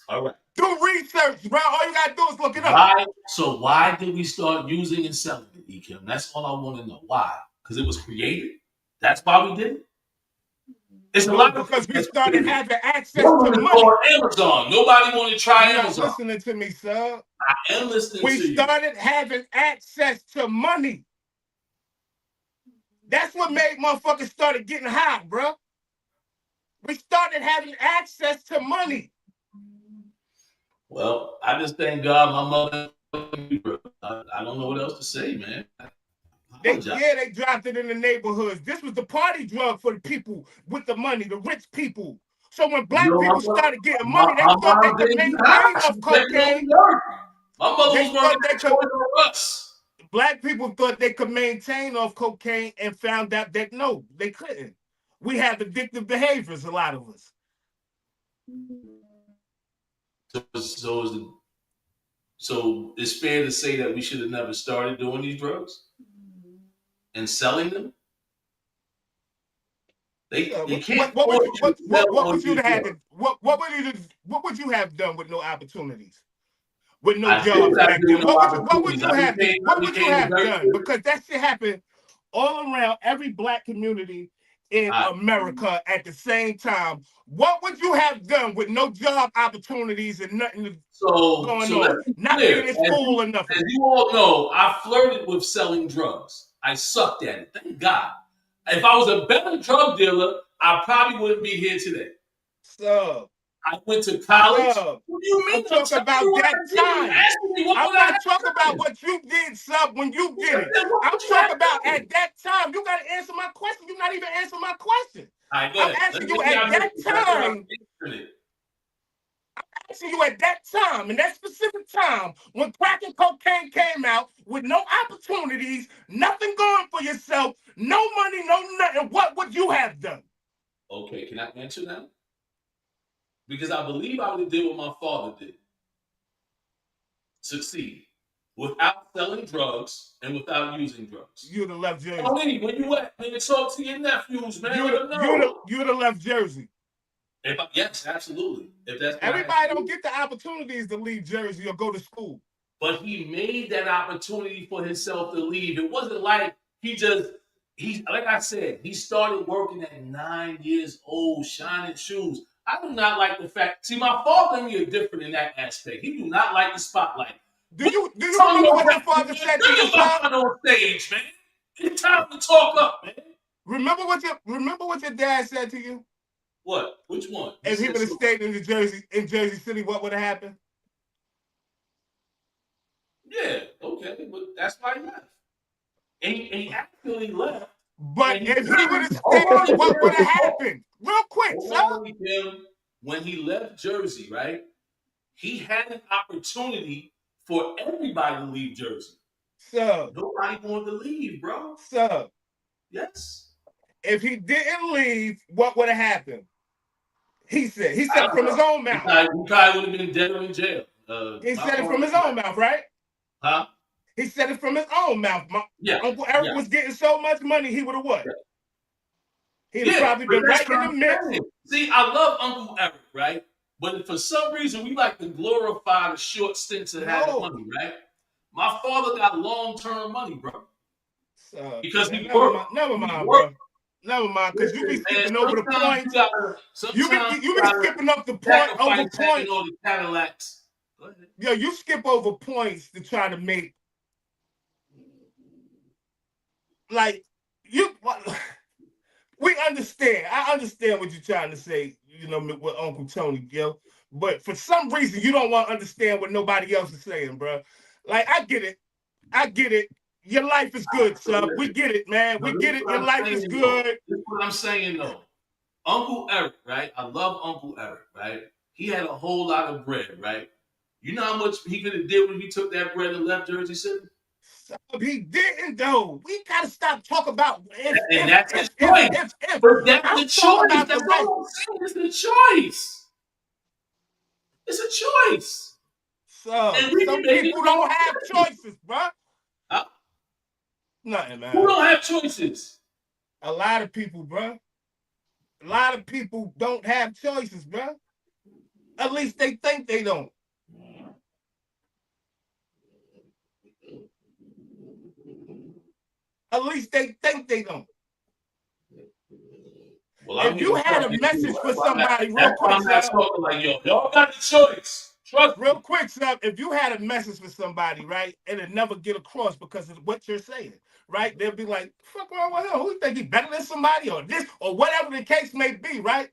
All right. Do research, bro. All you gotta do is look it up. Why? So why did we start using and selling it, Kim? That's all I want to know. Why? Because it was created. That's why we did it. It's a No, lot of because we things started having access to on money. Amazon. Nobody want to try You're not Amazon. listening to me, sir. I am listening We to you. started having access to money. That's what made motherfuckers started getting high, bro. We started having access to money. Well, I just thank God my mother. I don't know what else to say, man. They dropped it in the neighborhoods. This was the party drug for the people with the money, the rich people. So when black people started getting money, they thought they could maintain off cocaine. My mother was working at Toys R Us. Black people thought they could maintain off cocaine and found out that no, they couldn't. We have addictive behaviors, a lot of us. So it's fair to say that we should have never started doing these drugs and selling them. What would you have done with no opportunities? With no jobs back then? What would you have done? Because that shit happened all around every black community in America at the same time. What would you have done with no job opportunities and nothing going on? Not being in school or nothing. As you all know, I flirted with selling drugs. I sucked at it. Thank God. If I was a better drug dealer, I probably wouldn't be here today. So I went to college. What do you mean? I'm talking about that time. I'm not talking about what you did, sub, when you did it. I'm talking about at that time. You got to answer my question. You're not even answering my question. I'm asking you at that time. I'm asking you at that time, in that specific time, when crack and cocaine came out with no opportunities, nothing going for yourself, no money, no nothing, what would you have done? Okay, can I answer now? Because I believe I would have did what my father did. Succeed. Without selling drugs and without using drugs. You'd have left Jersey. Where you at? Man, talk to your nephews, man. You'd have left Jersey. Yes, absolutely. If that's everybody don't get the opportunities to leave Jersey or go to school. But he made that opportunity for himself to leave. It wasn't like like I said, he started working at 9 years old, shining shoes. I do not like the fact. See, my father and me are different in that aspect. He do not like the spotlight. Do you remember what your father said to you, son? On stage, man. It's time to talk up, man. Remember what your dad said to you? What? Which one? If he would have stayed in Jersey City, what would have happened? Yeah, okay, but that's why he left. And he actually left. But if he would have stayed, what would have happened? Real quick, son. When he left Jersey, right? He had an opportunity for everybody to leave Jersey. So nobody wanted to leave, bro. So yes. If he didn't leave, what would have happened? He said from his own mouth. He probably would have been dead or in jail. He said it from his own mouth, right? Huh? He said it from his own mouth. Uncle Eric was getting so much money, he would have what? He'd have probably been right in the mix. See, I love Uncle Eric, right? But for some reason, we like to glorify the short stints of having money, right? My father got long-term money, bro. Because he worked. Never mind, bro. Never mind, because you be skipping over the points. You be skipping up the point over points. All the Cadillacs. Yo, you skip over points to try to make we understand. I understand what you're trying to say, with Uncle Tony, yo. But for some reason, you don't want to understand what nobody else is saying, bro. Like, I get it. Your life is good, son. We get it, man. We get it. Your life is good. This is what I'm saying, though. Uncle Eric, right? I love Uncle Eric, right? He had a whole lot of bread, right? You know how much he could have did when he took that bread and left Jersey City? So he didn't though. We gotta stop talking about And that's his choice. if. But that's the I'm talking choice. about the That's right. all I'm saying. It's the choice. It's a choice. So And we can some make it people wrong. don't have choices, bro. Uh, Nothing, Who man. don't have choices? A lot of people, bro. A lot of people don't have choices, bro. At least they think they don't. At least they think they don't. Well, I'm If here you to had tell a you message too. for somebody, real That's why quick, I'm not sir. talking like y'all got the choice. Trust Real me. quick, sir. If you had a message for somebody, right, and it never get across because of what you're saying, right? They'll be like, "Fuck wrong with him? Who you think he better than somebody or this or whatever the case may be, right?"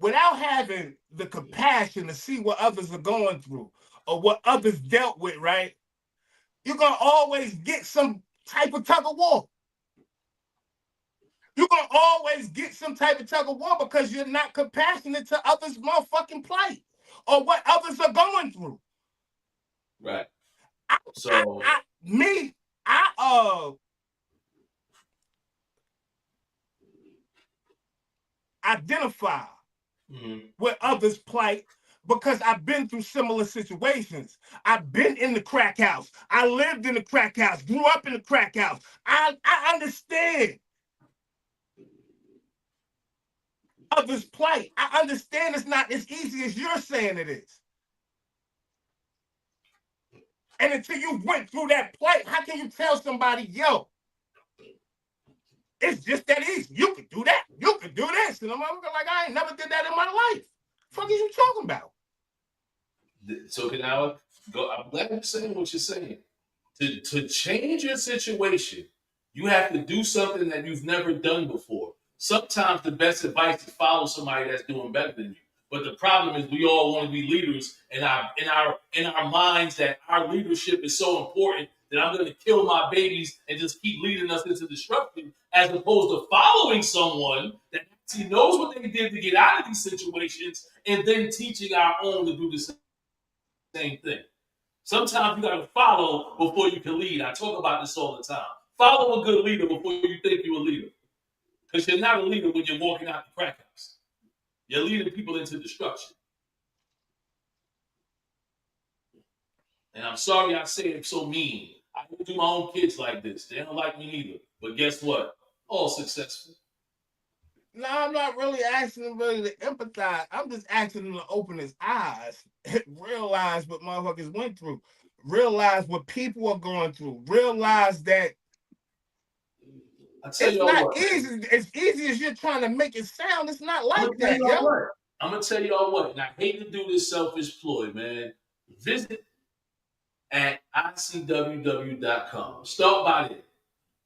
Without having the compassion to see what others are going through or what others dealt with, right? You're gonna always get some type of tug of war. You're gonna always get some type of tug of war because you're not compassionate to others' motherfucking plight or what others are going through. Right. I, So, me, I identify mhm. with others' plight because I've been through similar situations. I've been in the crack house. I lived in the crack house, grew up in the crack house. I understand others' plight. I understand it's not as easy as you're saying it is. And until you went through that plight, how can you tell somebody, yo, it's just that easy. You could do that. You could do this. And I'm like, I ain't never did that in my life. The fuck is you talking about? So can I go? I'm glad you're saying what you're saying. To change your situation, you have to do something that you've never done before. Sometimes the best advice is follow somebody that's doing better than you. But the problem is we all want to be leaders and in our minds that our leadership is so important that I'm gonna kill my babies and just keep leading us into destruction as opposed to following someone that actually knows what they did to get out of these situations and then teaching our own to do the same thing. Sometimes you got to follow before you can lead. I talk about this all the time. Follow a good leader before you think you're a leader. Because you're not a leader when you're walking out the crack house. You're leading people into destruction. And I'm sorry I say it so mean. I don't do my own kids like this. They don't like me either. But guess what? All successful. No, I'm not really asking him really to empathize. I'm just asking him to open his eyes, realize what motherfuckers went through, realize what people are going through, realize that I tell it's y'all not what, man. easy. As easy as you're trying to make it sound, it's not I'm like gonna tell that, y'all yo. what. I'm gonna tell y'all what. And I hate to do this selfish ploy, man. Visit at icww.com. Start by there.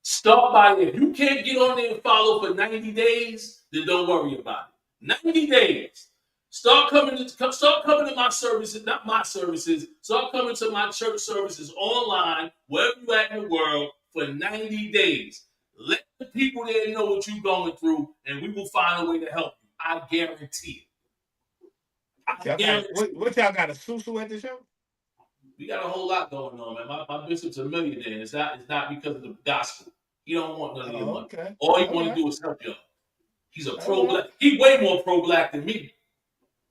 Start by there. If you can't get on there and follow for 90 days, then don't worry about it. 90 days. Start coming to my services, not my services. Start coming to my church services online, wherever you at in the world, for 90 days. Let the people there know what you're going through, and we will find a way to help you. I guarantee it. I Y'all got guarantee it. what y'all got a susu at the show? We got a whole lot going on, man. My bishop's a millionaire. It's not because of the gospel. He don't want none of your Oh, money. okay. All he All want to right. do is help y'all. He's a All pro right. black. He way more pro black than me.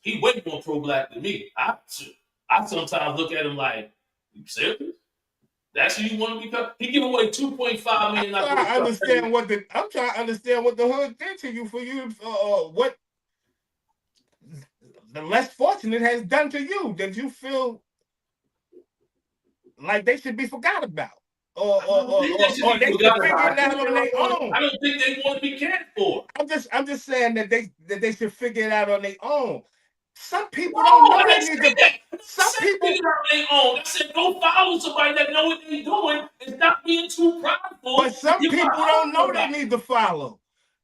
He way more pro black than me. I sometimes look at him like, you serious? That's who you want to become? He give away $2.5 million I'm trying worth to of stuff. understand what the hood did to you for you what the less fortunate has done to you that you feel like they should be forgot about. Or I or, don't or, think they or, should or be they should forgotten figure about. it out on their I own. don't think they want to be cared for. I'm just saying that they should figure it out on their own. Some people don't No, know I they didn't need say to. that. I didn't Some say people, figure out their own. I said go follow somebody that know what they're doing and stop being too but prideful that some you're gonna people hurt don't know they somebody. need to follow.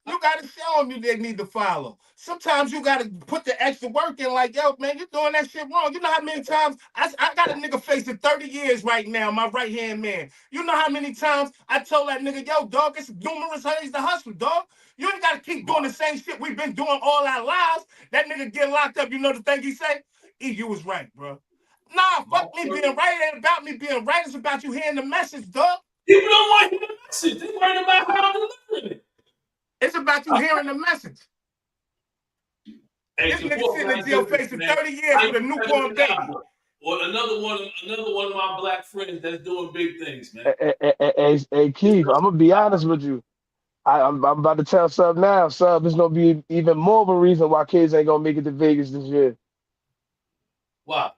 You got to show them they need to follow. Sometimes you got to put the extra work in. Like, yo, man, you're doing that shit wrong. You know how many times I got a nigga facing 30 years right now, my right hand man. You know how many times I told that nigga, yo, dog, it's numerous ways to hustle, dog. You ain't got to keep doing the same shit we've been doing all our lives. That nigga get locked up. You know the thing he say? E, you was right, bro. Nah, fuck me being right. It ain't about me being right. It's about you hearing the message, dog. People don't want to hear the message. They worried about how I'm delivering it. It's about you hearing the message. Hey, This so nigga sitting in jail facing 30 years with a newborn baby. Well, another one of my black friends that's doing big things, man. Hey, Keith, I'm gonna be honest with you. I'm about to tell Sub now. Sub, it's gonna be even more of a reason why kids ain't gonna make it to Vegas this year. Why?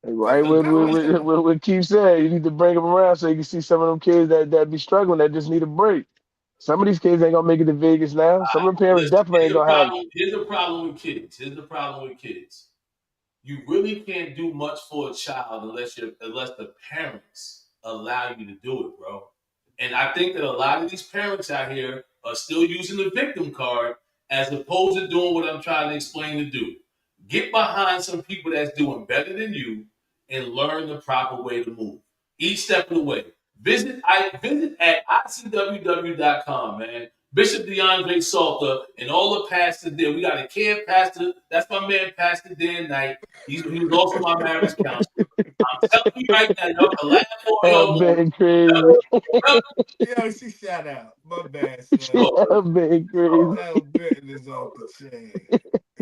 Right, Because what Keith said, you need to bring them around so you can see some of them kids that be struggling that just need a break. Some of these kids ain't gonna make it to Vegas now. Some of the parents listen, definitely ain't gonna have them. here's the problem with kids. You really can't do much for a child unless the parents allow you to do it, bro. And I think that a lot of these parents out here are still using the victim card as opposed to doing what I'm trying to explain to do. Get behind some people that's doing better than you and learn the proper way to move. Each step of the way. Visit at icww.com, man. Bishop DeAndre Salter and all the pastors there. We got a camp pastor. That's my man, Pastor Dan Knight. He was also my marriage counselor. I'm telling you right now, y'all can laugh all I'm y'all want. being crazy. Yo, she shot out. My bad, She son. I'm being crazy. That bitten is off the chain.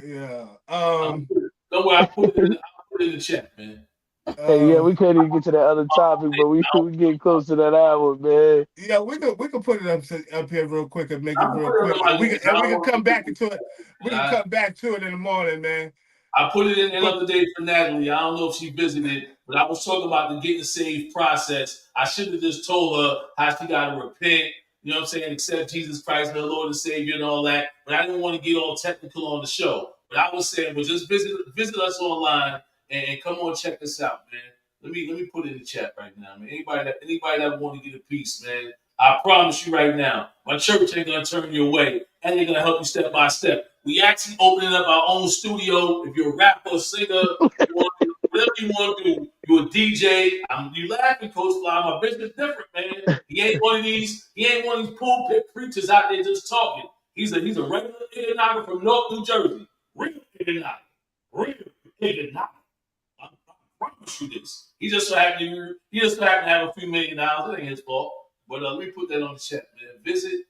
Yeah. Don't worry, I'll put it in the chat, man. Hey, yeah, Uh, we couldn't even get to that other topic, but we getting close to that hour, man. yeah, we could put it up here real quick and make it I'll real put it quick, on my list. I and we don't can want come to back into it. We can I, come back to it in the morning, man. I put it in But another day for Natalie. I don't know if she visited, but I was talking about the getting saved process. I should have just told her how she got to repent, you know what I'm saying, accept Jesus Christ, her Lord and Savior and all that. But I didn't want to get all technical on the show. But I was saying, well, just visit us online and come on, check us out, man. Let me put it in the chat right now, man. Anybody that want to get a piece, man. I promise you right now, my church ain't gonna turn you away, and they're gonna help you step by step. We actually opening up our own studio. If you're a rapper, singer, whatever you want to do, you're a DJ. You laughing, Coach Fly. My business different, man. He ain't one of these. He ain't one of these pulpit preachers out there just talking. He's a regular nigga from North New Jersey. Real nigga, real nigga. I promise you this. He just so happened to have a few $1 million. It ain't his fault. But let me put that on the chat, man. Visit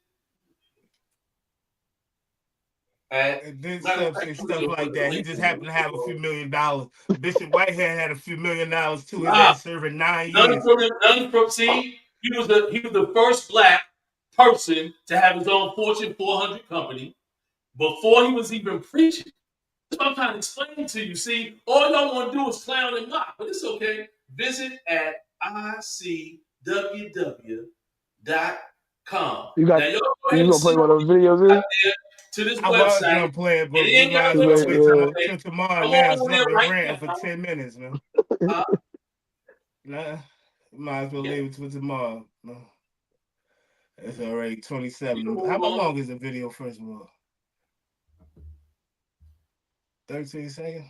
at and then matter of stuff fact, say put it stuff put like the that. He link just in there. happened to have a few $1 million. Bishop Whitehead had a few $1 million too. His Nah, ass serving 9 years. none from see, he was the first black person to have his own Fortune 400 company before he was even preaching. That's what I'm trying to explain to you. See, all y'all want to do is clown and mock, but it's okay. Visit at icww.com. You Now, got y'all go ahead you and gonna send play one of those videos out in? there to this I was website. gonna play it, And but it we ain't might got as to well wait wait till Yeah. Monday. till tomorrow Come now. on over So there I've been right ranting for now. 10 minutes, man. Huh? Nah, might as well Yeah. leave it till tomorrow. No, it's already You can 27. How move on. long is the video, first of all? 13 seconds?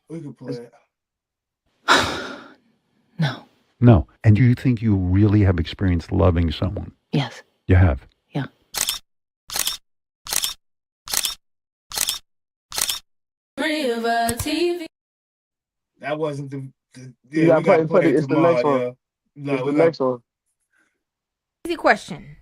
We could play it. No. No. And you think you really have experienced loving someone? Yes. You have. Yeah. That wasn't You yeah, we gotta gotta play play it it's the next tomorrow, one. yo. It's No, the we got next one. Easy question.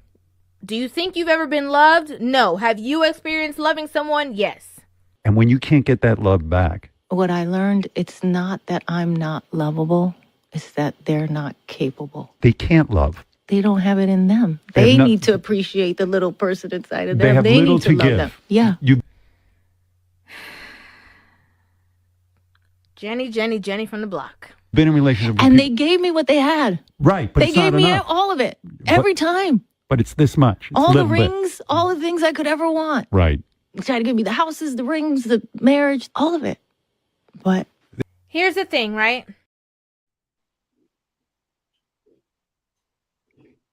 Do you think you've ever been loved? No. Have you experienced loving someone? Yes. And when you can't get that love back, What I learned, it's not that I'm not lovable, it's that they're not capable. they can't love. They don't have it in them. They have They no- need to appreciate the little person inside of They them. have They little need to to love give. them. Yeah. You Jenny from the block. been in a relationship with And they people. gave me what they had. Right, but They it's not gave me enough. all of it. Every time. But it's this much. It's a All the little bit. rings, all the things I could ever want. Right. They tried to give me the houses, the rings, the marriage, all of it. But Here's the thing, right?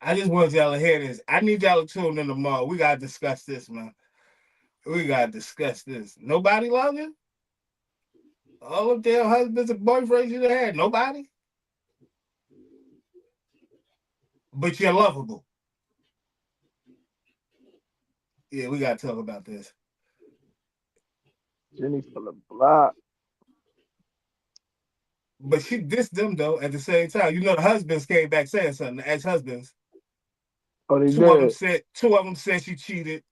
I just want y'all to hear this. I need y'all to tune in tomorrow. We gotta discuss this, man. We gotta discuss this. Nobody love you? All of their husbands and boyfriends you had? Nobody? But you're lovable. Yeah, we gotta talk about this. Jenny from the block. But she dissed them though at the same time. You know, the husbands came back saying something. The ex-husbands. Oh, they Two of them did. said. Two of them said she cheated.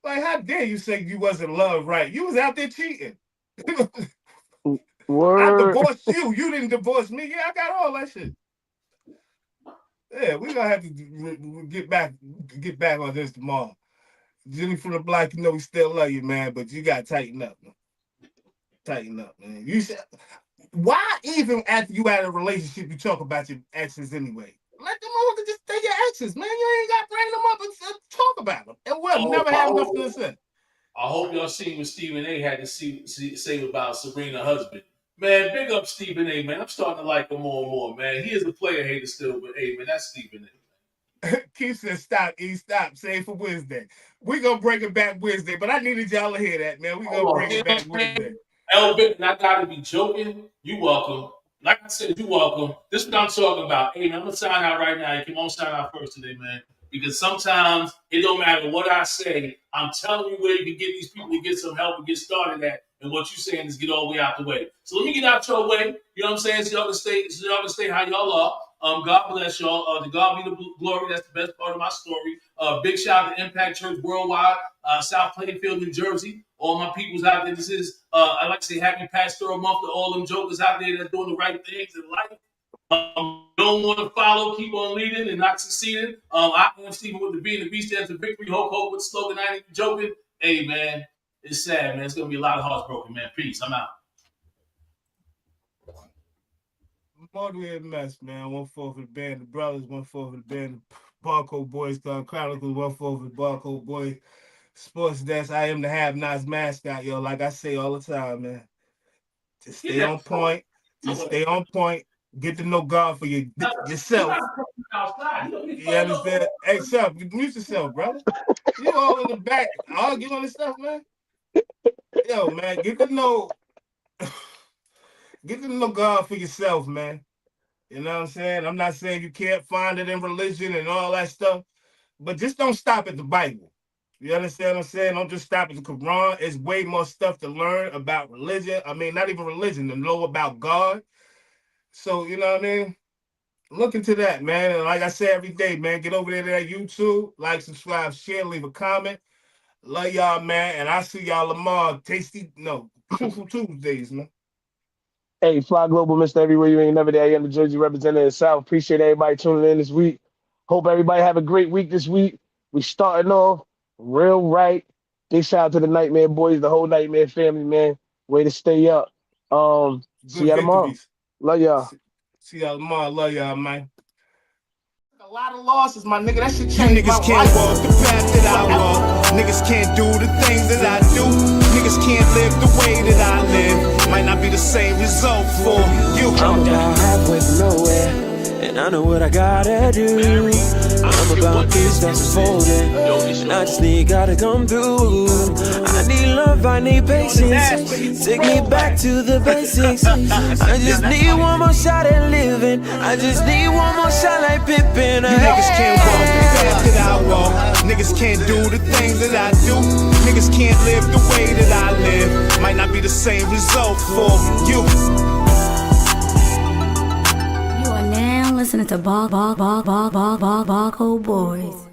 Like, how dare you say you wasn't loved right? You was out there cheating. I Word. divorced you. You didn't divorce me. Yeah, I got all that shit. Yeah, we gonna have to get back on this tomorrow. Jimmy from the block, you know we still love you, man, but you gotta tighten up, man. Tighten up, man. You said, why even after you had a relationship you talk about your exes anyway? Let them all just stay your exes, man. You ain't got to bring them up and talk about them. And we'll never have nothing to say. I hope y'all seen what Stephen A. had to say about Serena's husband. Man, big up Stephen A. Man, I'm starting to like him more and more, man. He is a player hater still, but hey, man, that's Stephen A. Keith said, stop, stop. Save for Wednesday. We're going to bring it back Wednesday, but I needed y'all to hear that, man. We're going to bring it back Wednesday. Elvin, I got to be joking. You welcome. Like I said, you welcome. This is what I'm talking about. Hey, man, I'm going to sign out right now. You can all sign out first today, man. Because sometimes it don't matter what I say. I'm telling you where you can get these people to get some help and get started at. And what you're saying is get all the way out the way. So let me get out your way. You know what I'm saying? So y'all can stay how y'all are. God bless y'all. To God be the glory. That's the best part of my story. Big shout out to Impact Church Worldwide, South Plainfield, New Jersey. All my peoples out there. This is, I like to say, happy pastoral month to all them jokers out there that's doing the right things in life. Don't want to follow, keep on leading and not succeeding. I am Stephen with the B, and the B stands for victory. Hope with the slogan. I ain't joking. Hey, man, it's sad, man. It's going to be a lot of hearts broken, man. Peace. I'm out. Motivated mess, man. 1-4 for the band, the brothers. 1-4 for the band, the Barcode Boys, Chronicles. 1-4 for the Barcode Boys. Sports Desk. I am the Have-Nots mascot, yo. Like I say all the time, man. Just stay on point. Just stay on point. Get to know God for yourself. You understand? Hey, Self, mute yourself, brother. You all in the back arguing on this stuff, man. Yo, man, get to know God for yourself, man. You know what I'm saying? I'm not saying you can't find it in religion and all that stuff, but just don't stop at the Bible. You understand what I'm saying? Don't just stop at the Quran. It's way more stuff to learn about religion. I mean, not even religion, to know about God. So, you know what I mean? Look into that, man. And like I say every day, man, get over there to that YouTube, like, subscribe, share, leave a comment. Love y'all, man. And I see y'all tomorrow. Truthful Tuesdays, man. Hey, Fly Global, Mr. Everywhere You Ain't Never There. I am the Jersey representative of the South. Appreciate everybody tuning in this week. Hope everybody have a great week this week. We starting off real right. Big shout out to the Nightmare Boys, the whole Nightmare family, man. Way to stay up. See y'all tomorrow. Love y'all. See y'all tomorrow. Love y'all, man. A lot of losses, my nigga. That shit You changed my niggas can't life. walk the path that I walk. Niggas can't do the things that I do. Niggas can't live the way that I live. Might not be the same result for you. I'm about halfway from nowhere, and I know what I gotta do. I'm about peace that's unfolding, and I just need God to come through. I need love, I need patience. Take me back to the basics. I just need one more shot at living. I just need one more shot like Pippin. You niggas can't walk the path that I walk. Niggas can't do the things that I do. Niggas can't live the way that I live. Might not be the same result for you. You are now listening to Barcode Boys.